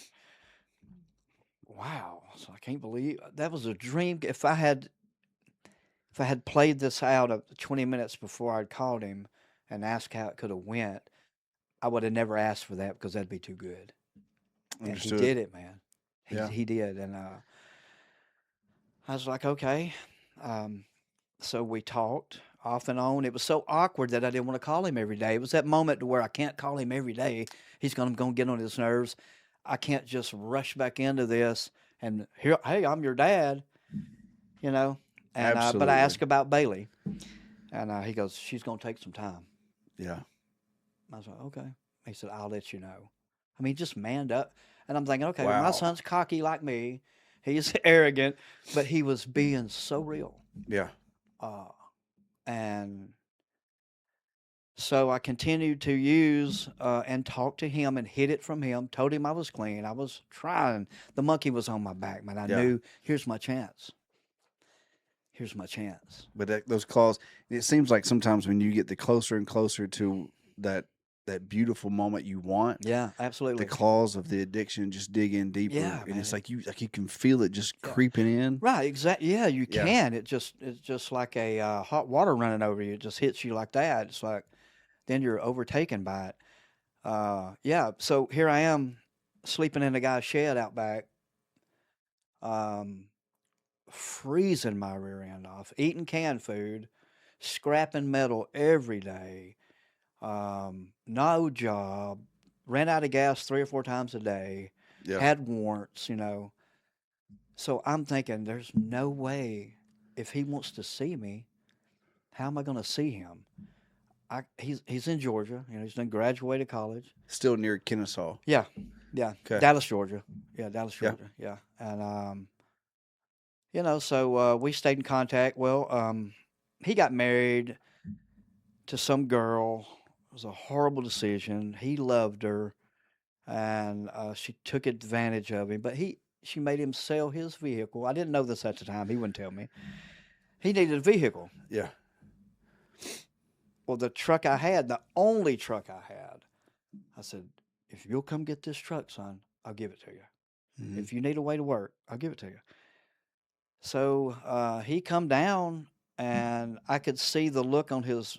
wow. So I can't believe that was a dream. If I had played this out of 20 minutes before I'd called him and asked how it could have went, I would have never asked for that because that'd be too good. Understood. And he did it, man. Yeah. He did. And I was like, okay. So we talked off and on. It was so awkward that I didn't want to call him every day. It was that moment to where I can't call him every day. He's going to get on his nerves. I can't just rush back into this and here, hey, I'm your dad, And but I Absolutely. asked about Bailey, and he goes, she's going to take some time. Yeah. I was like, okay. He said, I'll let you know. I mean, he just manned up. And I'm thinking, okay, well, my Wow. son's cocky like me. He's arrogant, but he was being so real. Yeah. And so I continued to use and talk to him and hid it from him. Told him I was clean. I was trying. The monkey was on my back, man. I Yeah. knew, here's my chance. Here's my chance. But those calls, it seems like sometimes when you get the closer and closer to that beautiful moment you want, Yeah, absolutely. the claws of the addiction just dig in deeper, Yeah, and it's man. like you can feel it just creeping in. Right, exactly. Yeah, you Yeah. can. It's just like a hot water running over you. It just hits you like that. It's like then you're overtaken by it. Yeah. So here I am, sleeping in a guy's shed out back, freezing my rear end off, eating canned food, scrapping metal every day, no job, ran out of gas 3 or 4 times a day, Yeah. had warrants, So I'm thinking, there's no way if he wants to see me, how am I going to see him? He's in Georgia, he's done graduated college. Still near Kennesaw. Yeah, Okay. Dallas, Georgia. Yeah, Dallas, Yeah. Georgia. Yeah, and so we stayed in contact. Well, he got married to some girl. It was a horrible decision. He loved her, and she took advantage of him. But she made him sell his vehicle. I didn't know this at the time. He wouldn't tell me. He needed a vehicle. Yeah. Well, the truck I had, the only truck I had, I said, if you'll come get this truck, son, I'll give it to you. Mhm. If you need a way to work, I'll give it to you. So he come down, and I could see the look on his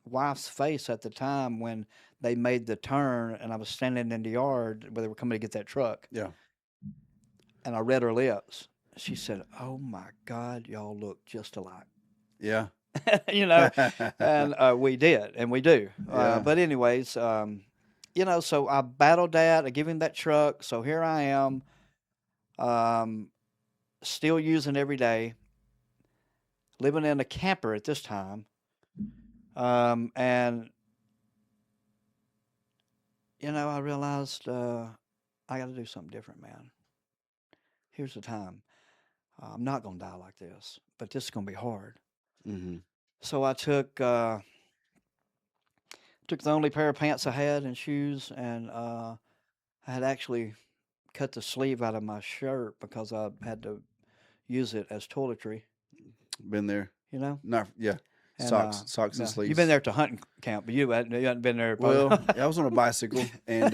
wife's face at the time when they made the turn, and I was standing in the yard where they were coming to get that truck. Yeah. And I read her lips. She said, "Oh my God, y'all look just alike." Yeah. And we did, and we do. Yeah. But anyways, so I battled that. I give him that truck. So here I am, still using every day, living in a camper at this time. And, I realized I got to do something different, man. Here's the time. I'm not going to die like this, but this is going to be hard. Mm-hmm. So I took Took the only pair of pants I had and shoes, and I had actually cut the sleeve out of my shirt because I had to use it as toiletry, Been there. you know. Not yeah. And Socks and yeah, sleeves. you've been there to hunting camp, but you hadn't been there. Well, I was on a bicycle, and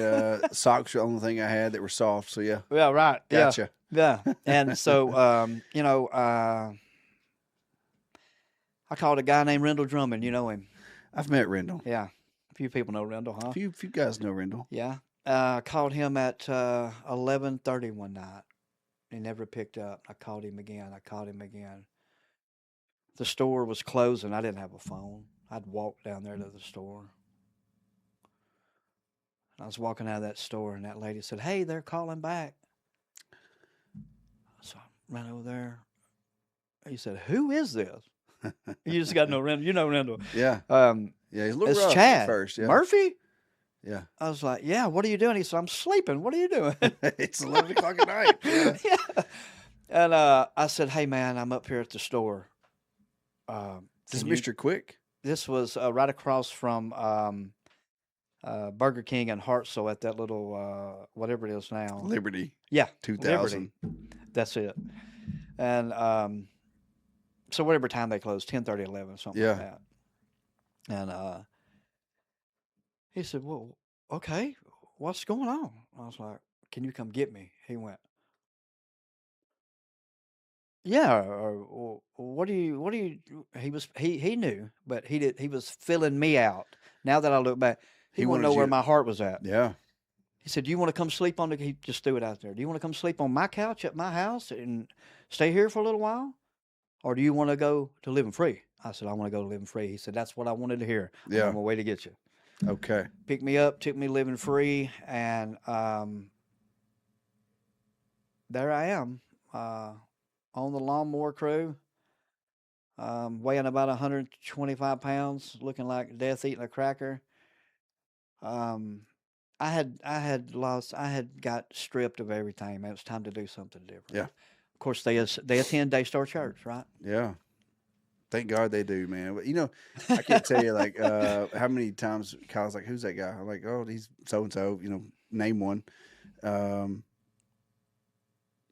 socks were the only thing I had that were soft. So yeah, yeah, right, gotcha. yeah. And so you know, I called a guy named Rendell Drummond. You know him? I've met Rendell. Yeah, a few people know Rendell, huh? Few guys know Rendell. Yeah. I called him at 11:30 one night. He never picked up. I called him again. The store was closing. I didn't have a phone. I'd walk down there to the store. I was walking out of that store, and that lady said, "Hey, they're calling back." So I ran over there. He said, "Who is this?" You just got to know Rendell. You know Rendell. Yeah, Yeah, he's a little it's rough Chad at first. Yeah, Murphy. yeah. I was like, "Yeah, what are you doing?" He said, "I'm sleeping. What are you doing?" It's 11 o'clock at night. Yeah. Yeah. And I said, "Hey, man, I'm up here at the store." This is Can you- Mr. Quick. This was right across from Burger King in Hartselle at that little whatever it is now. Liberty Yeah, 2000. that's it. And so whatever time they closed, 10:30, 11, something like Yeah. that. And he said, "Well, okay, what's going on?" I was like, "Can you come get me?" He went, "Yeah, or what do you?" He knew, but he was filling me out. Now that I look back, he He wanted to wanted know where you- my heart was at. Yeah. He said, "Do you want to come sleep on the?" He just threw it out there. "Do you want to come sleep on my couch at my house and stay here for a little while, or do you want to go to Living Free?" I said, "I want to go to Living Free." He said, "That's what I wanted to hear. I'm Yeah. on my way to get you." Okay. Picked me up, took me Living Free, and there I am on the lawnmower crew, weighing about 125 pounds, looking like death eating a cracker. I had got stripped of everything, man. It was time to do something different. Yeah. Of course, they attend Daystar Church, right? Yeah. Thank God they do, man. But I can't tell you like how many times Kyle's like, "Who's that guy?" I'm like, "Oh, he's so and so." Name one. How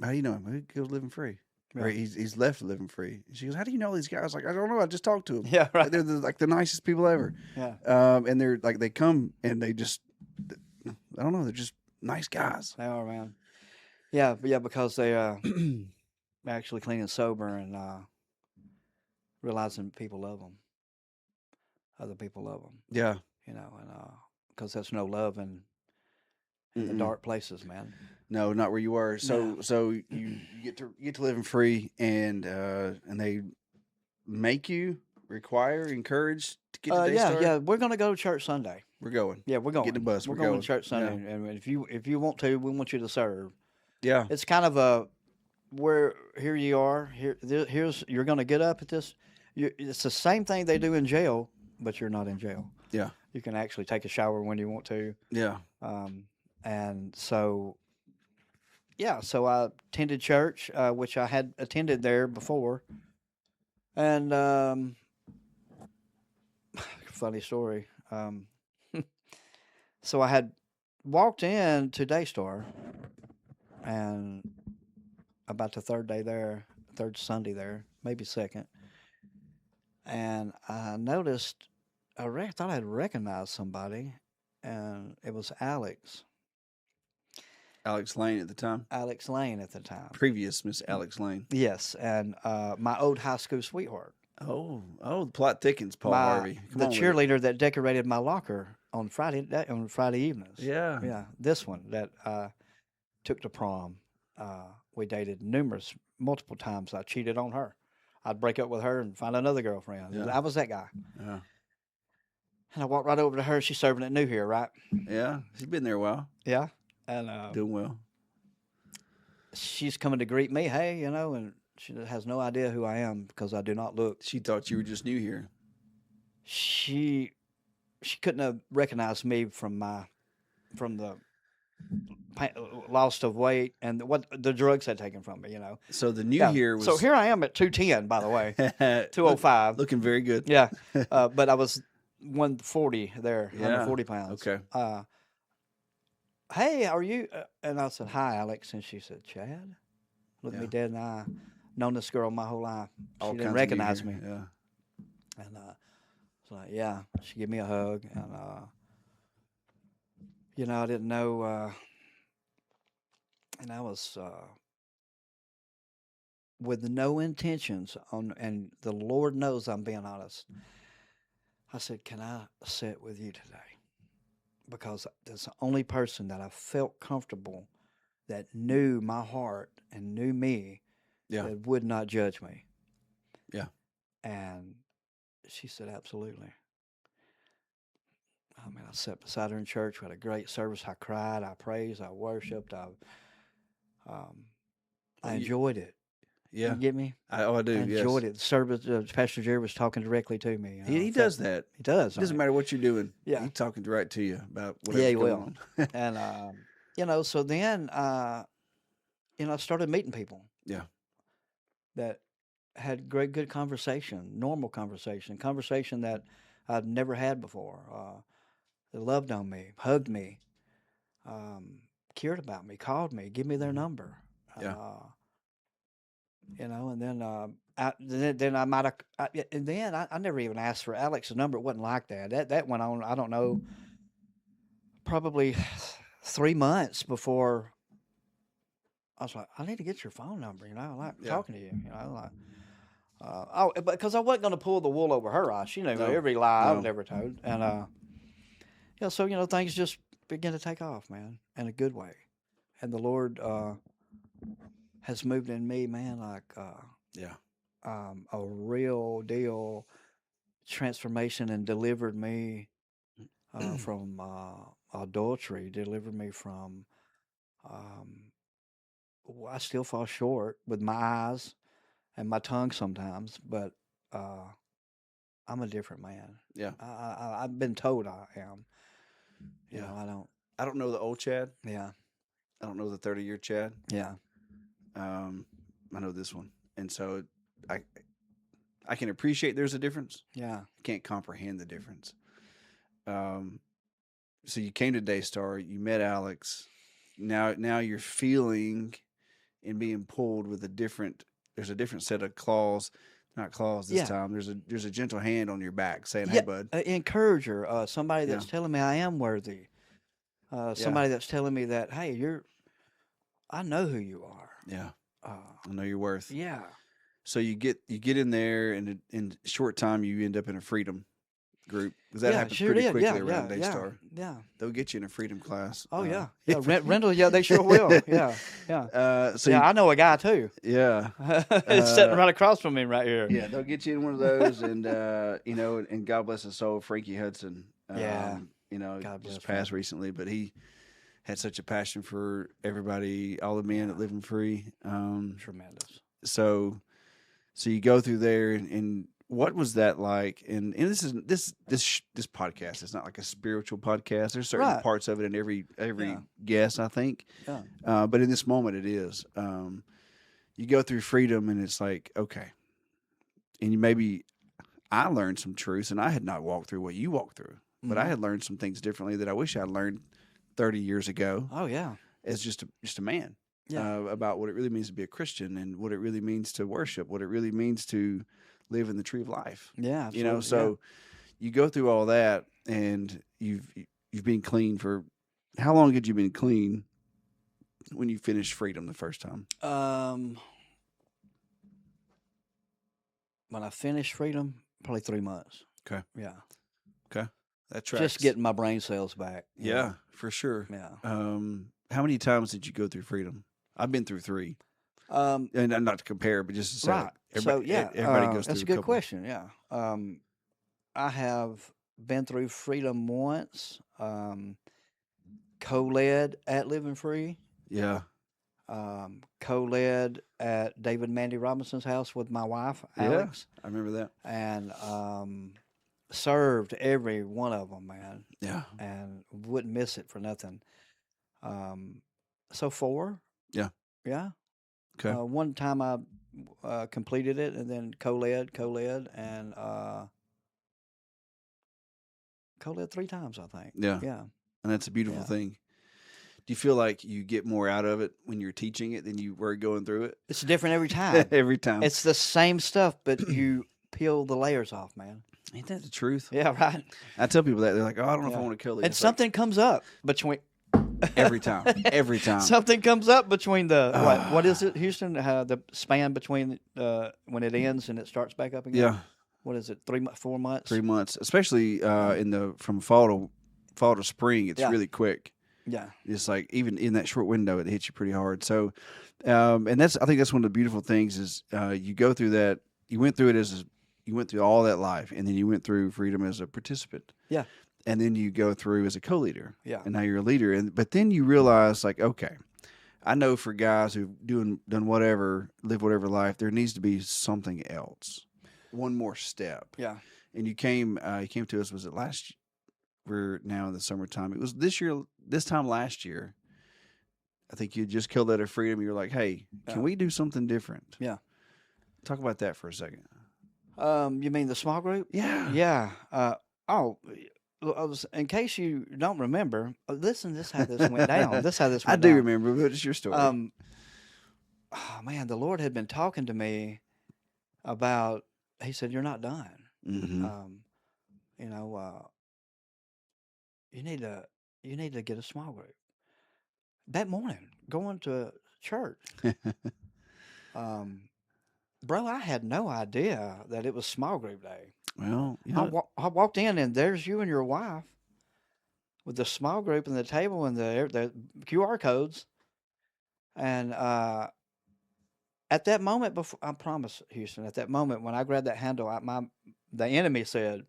do you know him? He goes Living Free. Or Yeah. he's left Living Free. She goes, "How do you know these guys?" I was like, "I don't know. I just talked to them. Yeah, Like, right. they're the nicest people ever." Yeah, And they're like, they come and they just, I don't know, they're just nice guys. they are, man. Yeah, because they actually clean and sober and realizing people love them. Other people love them, Yeah. and because there's no love in the Mm-mm. dark places, man. No, not where you were. So No. so you get to Living Free, and they make you require, encourage to get to Daystar. Yeah, we're gonna go to church Sunday. We're going. Yeah, we're going. Get in the bus. We're We're going going. to church Sunday, and if you want to, we want you to serve. Yeah. It's kind of where here you are. Here's you're gonna get up at this. It's the same thing they do in jail, but you're not in jail. Yeah. You can actually take a shower when you want to. Yeah. And so, yeah, so I attended church, which I had attended there before. And funny story. So I had walked in to Daystar, and about the third Sunday there, maybe second, and I noticed, thought I'd recognized somebody, and it was Alex Alex Lane at the time. Lane at the time. Previous Miss Alex Lane. Yes, and my old high school sweetheart, Oh, the plot thickens, Paul my, Harvey. Come the on with it. cheerleader that decorated my locker on Friday evenings. Yeah. Yeah, this one that took to prom. We dated multiple times. I cheated on her. I'd break up with her and find another girlfriend. Yeah. I was that guy. Yeah. And I walked right over to her. She's serving at New here, right? Yeah. She's been there a while. Yeah. And Doing well. she's coming to greet me. Hey, and she has no idea who I am because I do not look. She thought you were just new here. She couldn't have recognized me from the loss of weight and what the drugs had taken from me. So the new Yeah. here was So here I am at 210, by the way, Look- 205. looking very good. Yeah, but I was 140 there, Yeah. 140 pounds. Okay. Hey, are you? And I said, hi, Alex. And she said, Chad? Looked me Yeah. dead in the eye. Known this girl my whole life. All She didn't kinds of recognize gear. me. Yeah. And it's like, yeah. She gave me a hug. And, I didn't know. And I was with no intentions and the Lord knows I'm being honest. I said, can I sit with you today? Because that's the only person that I felt comfortable that knew my heart and knew me Yeah. that would not judge me. Yeah. And she said, absolutely. I mean, I sat beside her in church. We had a great service. I cried, I praised, I worshiped, I enjoyed it. Yeah. You get me? I do. I enjoyed Yes. it. The service, Pastor Jerry was talking directly to me. He does that. He does. It doesn't matter what you're doing. Yeah. He's talking right to you about whatever's Yeah, he going will. on. And, so then, I started meeting people. Yeah. That had good conversation, normal conversation that I'd never had before. They loved on me, hugged me, cared about me, called me, give me their number. Yeah. And then I might have, and then I never even asked for Alex's number. It wasn't like that. That went on, I don't know, probably 3 months before I was like, I need to get your phone number. I like talking to you. Because I wasn't going to pull the wool over her eyes. She knew every lie I've ever told. And, so, things just began to take off, man, in a good way. And the Lord has moved in me, man, like a real deal transformation and delivered me from adultery, delivered me from, I still fall short with my eyes and my tongue sometimes, but I'm a different man. Yeah. I've been told I am. Yeah. I I don't know the old Chad. Yeah. I don't know the 30-year Chad. Yeah. I know this one. And so I can appreciate there's a difference. Yeah. I can't comprehend the difference. So you came to Daystar, you met Alex. Now you're feeling and being pulled with there's a different set of claws, not claws this time. There's a gentle hand on your back saying, "Hey, bud." Encourager, somebody that's telling me I am worthy. Somebody that's telling me that, hey, I know who you are. Yeah. I know your worth. Yeah. So you get in there, and in a short time you end up in a freedom group, because that happens pretty quickly around Daystar. Yeah. They'll get you in a freedom class. Oh yeah. Rental. Yeah, they sure will. Yeah. I know a guy too. Yeah. It's sitting right across from me right here. Yeah, they'll get you in one of those, and and God bless his soul, Frankie Hudson. God just passed recently, but he had such a passion for everybody, all the men that live in Free. Tremendous. So you go through there, and what was that like? And this podcast is not like a spiritual podcast. There's certain parts of it in every guest, I think. Yeah. But in this moment, it is. You go through freedom, and it's like, okay, and I learned some truths, and I had not walked through what you walked through, but I had learned some things differently that I wish I'd learned 30 years ago. Oh yeah. As just a man. Yeah. About what it really means to be a Christian, and what it really means to worship, what it really means to live in the tree of life. Yeah, absolutely. So you go through all that, and you've been clean for how long had you been clean when you finished freedom the first time? When I finished freedom, probably 3 months. Okay. Yeah. Okay. That tracks. Just getting my brain cells back. Yeah, for sure. Yeah. How many times did you go through freedom? I've been through 3. And not to compare, but just to say, right. Everybody goes through. That's a good question. Yeah. I have been through freedom once. Co-led at Living Free. Yeah. Co-led at David Mandy Robinson's house with my wife, Alex. Yeah, I remember that. And served every one of them, man. Yeah. And wouldn't miss it for nothing. So 4. Yeah. Yeah. Okay. One time I completed it, and then co-led, and co-led 3 times, I think. Yeah. Yeah. And that's a beautiful Yeah. thing. Do you feel like you get more out of it when you're teaching it than you were going through it? It's different every time. Every time. It's the same stuff, but you peel the layers off, man. Ain't that the truth? Yeah, right. I tell people that. They're like, oh, I don't know if I Yeah. want to co-lead. And It's like, something comes up between every time. Every time. Something comes up between the what is it, Houston? The span between when it ends and it starts back up again. Yeah. What is it? 4 months. 3 months, especially from fall to spring. It's Yeah. really quick. Yeah. It's like even in that short window, it hits you pretty hard. So, and I think that's one of the beautiful things is you go through that. You went through it you went through all that life, and then you went through freedom as a participant. Yeah. And then you go through as a co-leader. Yeah. And now you're a leader. But then you realize, like, okay, I know for guys who've done whatever, live whatever life, there needs to be something else, one more step. Yeah. And you came to us. Was it last? We're now in the summertime. It was this time last year. I think you just killed that of freedom. You're like, hey, Yeah. can we do something different? Yeah. Talk about that for a second. You mean the small group? Yeah. Yeah. In case you don't remember, listen. This is how this went down. This is how this I went do down. remember, but it's your story. Oh man, the Lord had been talking to me about. He said, "You're not done. Mm-hmm. You know, you need to get a small group." That morning, going to church, bro, I had no idea that it was small group day. Well, I walked in and there's you and your wife with the small group and the table and the QR codes, and at that moment, before I promise, Houston, at that moment when I grabbed that handle, the enemy said,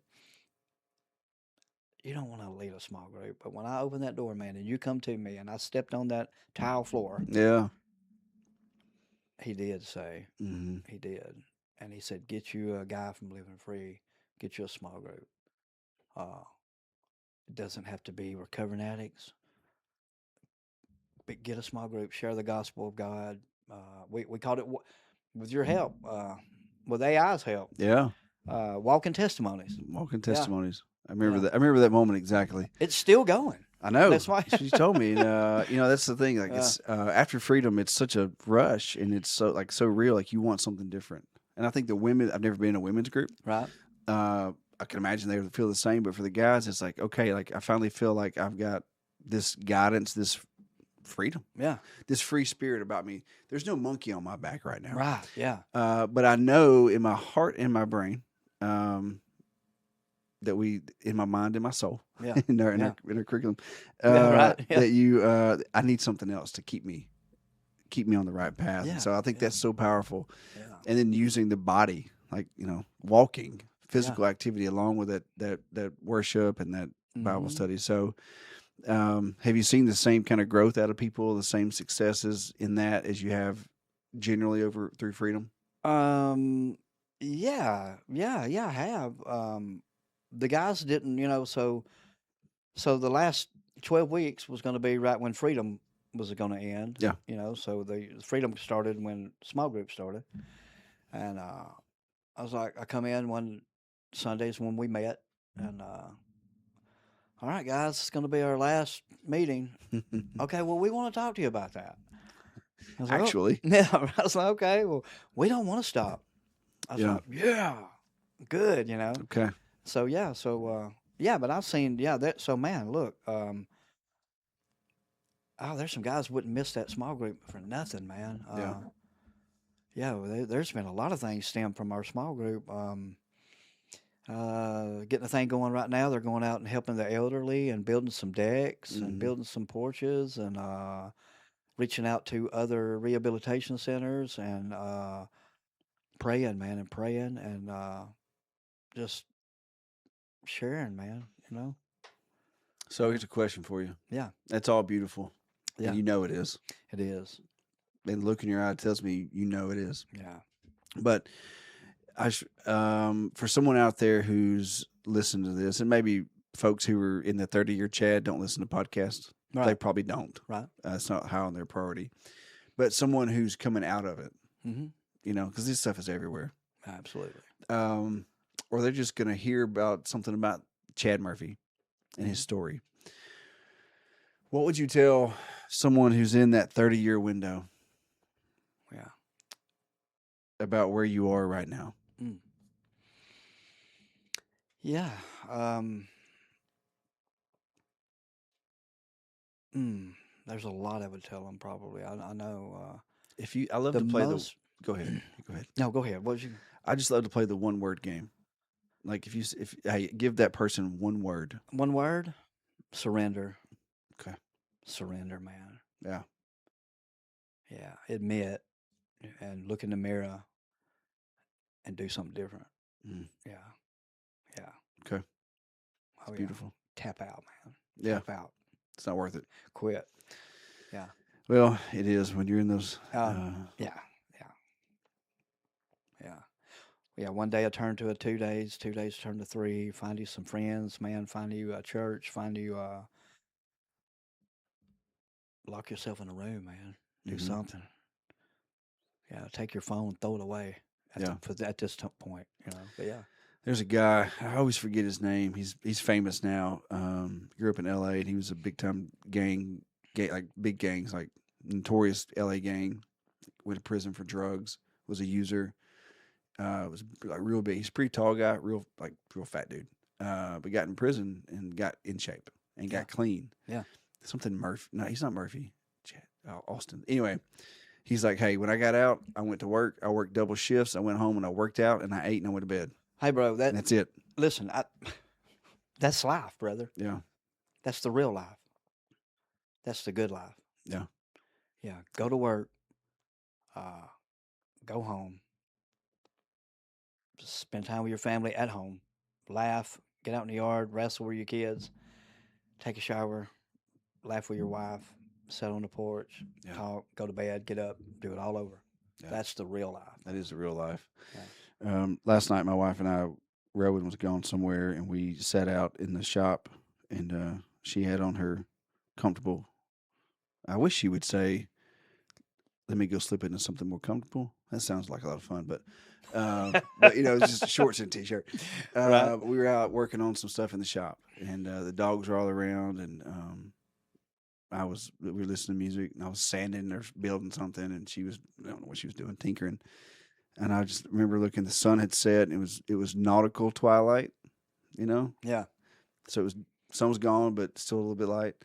"You don't want to lead a small group," but when I opened that door, man, and you come to me, and I stepped on that tile floor, yeah. he did say, Mm-hmm. he did, and he said, "Get you a guy from Living Free, get you a small group. It doesn't have to be recovering addicts, but get a small group, share the gospel of God." We called it, with your help, with AI's help, Yeah. walking testimonies. Walking testimonies. I remember that. I remember that moment exactly. It's still going. I know. That's why she told me. And, that's the thing. Like it's after freedom, it's such a rush, and it's so real. Like you want something different. And I think the women. I've never been in a women's group. Right. I can imagine they would feel the same. But for the guys, it's like okay, like I finally feel like I've got this guidance, this freedom, Yeah. this free spirit about me. There's no monkey on my back right now. Right. Yeah. But I know in my heart and my brain. That in my mind and my soul, Yeah. in our curriculum, Right. Yeah. that you, I need something else to keep me on the right path. Yeah, And so I think that's so powerful. Yeah. And then using the body, like walking, physical activity, along with that worship and that Bible Mhm. study. So, have you seen the same kind of growth out of people, the same successes in that as you have generally through freedom? Yeah, I have. The guys didn't, so the last 12 weeks was going to be right when freedom was going to end. Yeah. So the freedom started when small group started. And I was like, I come in one Sundays when we met, and all right, guys, it's going to be our last meeting. Okay, well, we want to talk to you about that. I was like, "Oh." Actually, Yeah, I was like, okay, well, we don't want to stop. I was Yeah. like, yeah, good, okay. So but I've seen that. So man, look, there's some guys wouldn't miss that small group for nothing, man. There's been a lot of things stem from our small group. Getting a thing going right now. They're going out and helping the elderly and building some decks and Mhm. building some porches and reaching out to other rehabilitation centers and praying, man, and just sharing, man. So here's a question for you. Yeah. That's all beautiful. Yeah. And you know it is. It is. And the look in your eye tells me you know it is. Yeah. But for someone out there who's listened to this, and maybe folks who are in the 30-year Chad don't listen to podcasts, Right. they probably don't. Right. It's not high on their priority. But someone who's coming out of it, Mm-hmm. because this stuff is everywhere. Absolutely. Or they're just going to hear about something about Chad Murphy. and his story. What would you tell someone who's in that 30-year window Yeah. about where you are right now? Mm. Yeah. There's a lot I would tell them probably. I know I love the to play most. go ahead. Go ahead. No, go ahead. What was you? I just love to play the one word game. Like if hey, give that person one word. One word? Surrender. Okay. Surrender, man. Yeah. Yeah. Admit and look in the mirror and do something different. Mm. Yeah. Yeah. Okay. Oh, yeah. Beautiful. Tap out, man. Yeah. Tap out. It's not worth it. Quit. Yeah. Well, it is when you're in those. Yeah. Yeah. Yeah. Yeah. One day I turn to 2 days. 2 days turn to 3. Find you some friends, man. Find you a church. Find you lock yourself in a room, man. Do Mhm. something. Yeah. Take your phone, throw it away. Yeah. At this point, But yeah. There's a guy, I always forget his name. He's famous now. Grew up in LA and he was a big time gang, like big gangs, like notorious LA gang. Went to prison for drugs, was a user. Was like real big. He's a pretty tall guy, real fat dude. But got in prison and got in shape and got clean. Yeah. Something Murphy. No, he's not Murphy. Austin. Anyway, he's like, hey, when I got out, I went to work. I worked double shifts. I went home and I worked out and I ate and I went to bed. Hey, bro, And that's it. listen, that's life, brother. Yeah. That's the real life. That's the good life. Yeah. Yeah. Go to work. Go home. Spend time with your family at home. Laugh. Get out in the yard. Wrestle with your kids. Take a shower. Laugh with your wife. Sit on the porch. Yeah. Talk. Go to bed. Get up. Do it all over. Yeah. That's the real life. That is the real life. Yeah. Last night, my wife and I, Rowan was gone somewhere, and we sat out in the shop, and she had on her comfortable. I wish she would say, "Let me go slip into something more comfortable." That sounds like a lot of fun, but it's just shorts and t-shirt. Right. We were out working on some stuff in the shop, and the dogs were all around, and we were listening to music, and I was sanding or building something, and I don't know what she was doing, tinkering. And I just remember looking, the sun had set, and it was nautical twilight, Yeah. So sun was gone, but still a little bit light.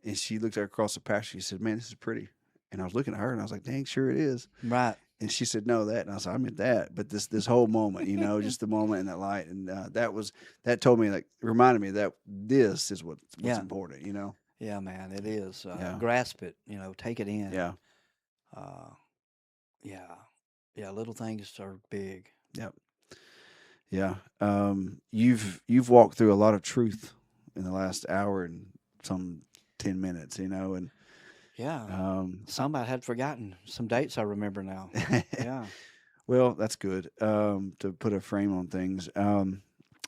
And she looked across the pasture. She said, "Man, this is pretty." And I was looking at her, and I was like, "Dang, sure it is." Right. And she said, "No, that." And I said, "I meant that." But this whole moment, just the moment and that light, and that told me, like, reminded me that this is what's important, Yeah, man, it is. Yeah. Grasp it. Take it in. Yeah. Yeah. Yeah. Little things are big. Yep. Yeah. You've walked through a lot of truth in the last hour and some 10 minutes, and Yeah. Somebody had forgotten some dates I remember now. Yeah. Well, that's good. To put a frame on things.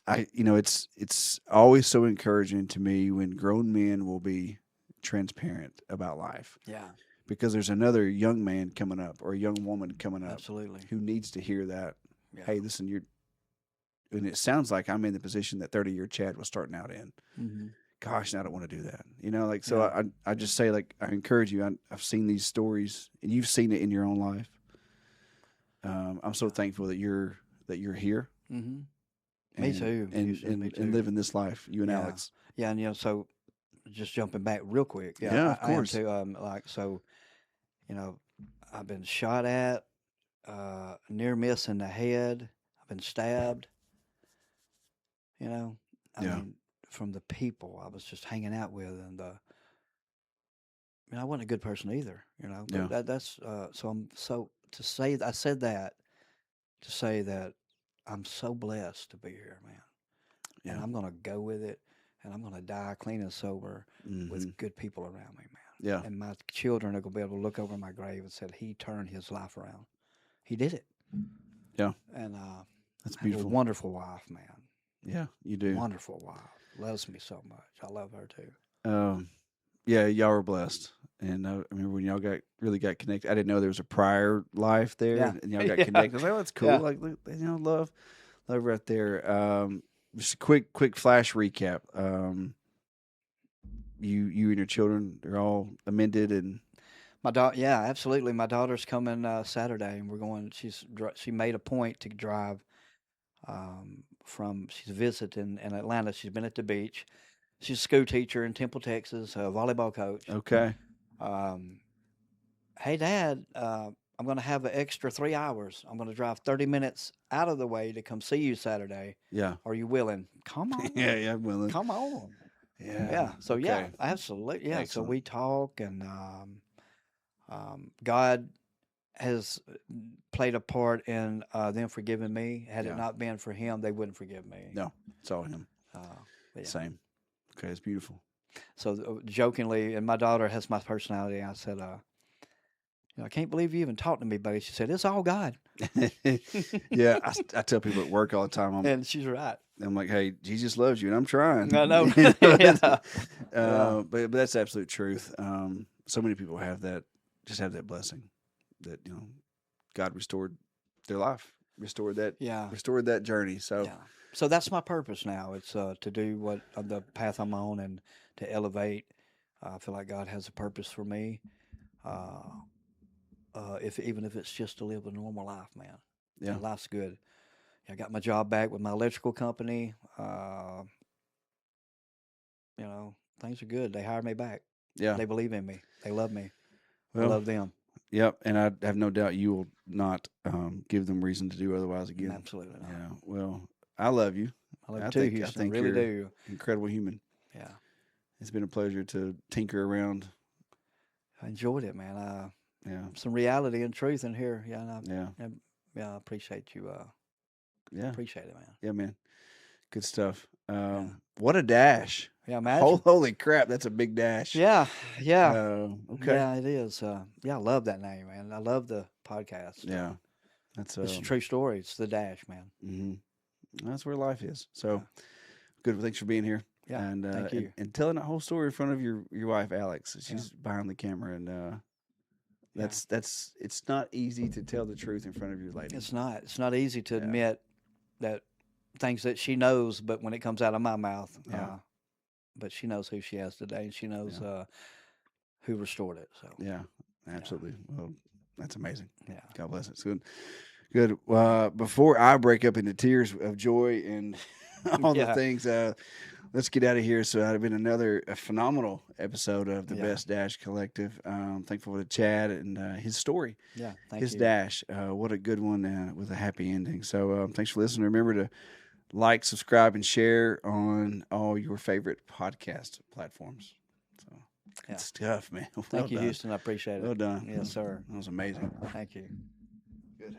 It's always so encouraging to me when grown men will be transparent about life, Yeah. because there's another young man coming up or a young woman coming up Absolutely. who needs to hear that. Yeah. Hey, listen, and it sounds like I'm in the position that 30-year Chad was starting out in. Mm-hmm. Gosh, I don't want to do that. I just say, like, I encourage you. I've seen these stories, and you've seen it in your own life. I'm so thankful that you're here. Mm-hmm. Me too. And living this life, you and Yeah. Alex. Yeah, and so just jumping back real quick. Yeah, of I am course. too. I've been shot at, near miss in the head. I've been stabbed. I Yeah. mean, from the people I was just hanging out with, and I wasn't a good person either. But Yeah. that's so I'm so to say I said that to say that I'm so blessed to be here, man. And Yeah. I'm gonna go with it, and I'm gonna die clean and sober Mhm. with good people around me, man. Yeah. And my children are gonna be able to look over my grave and say he turned his life around. He did it. Yeah. And That's I have a beautiful. wonderful wife, man. Yeah, you do. Wonderful wife. Loves me so much. I love her too. Yeah, y'all were blessed. And I remember when y'all really got connected. I didn't know there was a prior life there, Yeah. and y'all got Yeah. connected. I was like, "Oh, that's cool." Yeah. Like, love right there. Just a quick flash recap. you and your children, they're all amended and My daughter, yeah, absolutely. My daughter's coming Saturday, and we're going. She made a point to drive from. She's visiting in Atlanta. She's been at the beach. She's a school teacher in Temple, Texas, a volleyball coach. okay. Um, hey, Dad, I'm going to have an extra 3 hours. I'm going to drive 30 minutes out of the way to come see you Saturday. Yeah. Are you willing? Come on. Yeah, I'm willing. Come on. Yeah. Yeah. So, yeah, Okay. absolutely. Yeah. So Excellent. we talk, and God has played a part in them forgiving me. Had Yeah. it not been for Him, they wouldn't forgive me. No, it's all him. But yeah. Same. Okay, it's beautiful. So jokingly, and my daughter has my personality. I said, I can't believe you even talked to me, buddy. She said, it's all God. Yeah, I tell people at work all the time. And she's right. I'm like, hey, Jesus loves you, and I'm trying. I know. You know? Yeah. But that's absolute truth. So many people have that, just have that blessing that God restored their life, restored that journey. So Yeah. So that's my purpose now. It's to do what the path I'm on and to elevate. I feel like God has a purpose for me. Even if it's just to live a normal life, man. yeah, And life's good. I got my job back with my electrical company. Things are good. They hired me back. yeah. They believe in me. They love me. I Well, love them. yep. And I have no doubt you will not give them reason to do otherwise again. Absolutely not. Yeah. Well, I love you. I love I you too, think- I Houston. think Really you're- do. Incredible human. Yeah. It's been a pleasure to tinker around. I enjoyed it, man. Yeah. Some reality and truth in here. Yeah. Yeah. I appreciate you. Yeah. Appreciate it, man. Yeah, man. Good stuff. What a dash. Yeah, imagine. Holy crap, that's a big dash. Yeah. Yeah. Okay. Yeah, it is. I love that name, man. I love the podcast. Yeah. That's It's a true story. It's the Dash, man. mhm. That's where life is. So Yeah. good. Well, thanks for being here. Yeah, And thank you. and telling that whole story in front of your wife Alex. She's behind the camera, and that's it's not easy to tell the truth in front of your lady. It's not. It's not easy to Yeah. admit that things that she knows, but when it comes out of my mouth, Yeah. but she knows who she has today, and she knows who restored it. So Yeah, absolutely. Well, that's amazing. yeah. God bless it. It's good. Good. Before I break up into tears of joy and all the Yeah. things, let's get out of here. So it's been another phenomenal episode of the Yeah. Best Dash Collective. Thankful to Chad and his story, Yeah. Thank his you. dash. What a good one with a happy ending. So thanks for listening. Remember to like, subscribe, and share on all your favorite podcast platforms. So good Yeah. stuff, man. Well Thank you, done. Houston. I appreciate it. Well done. Yes, sir. That was amazing. Thank you. Good.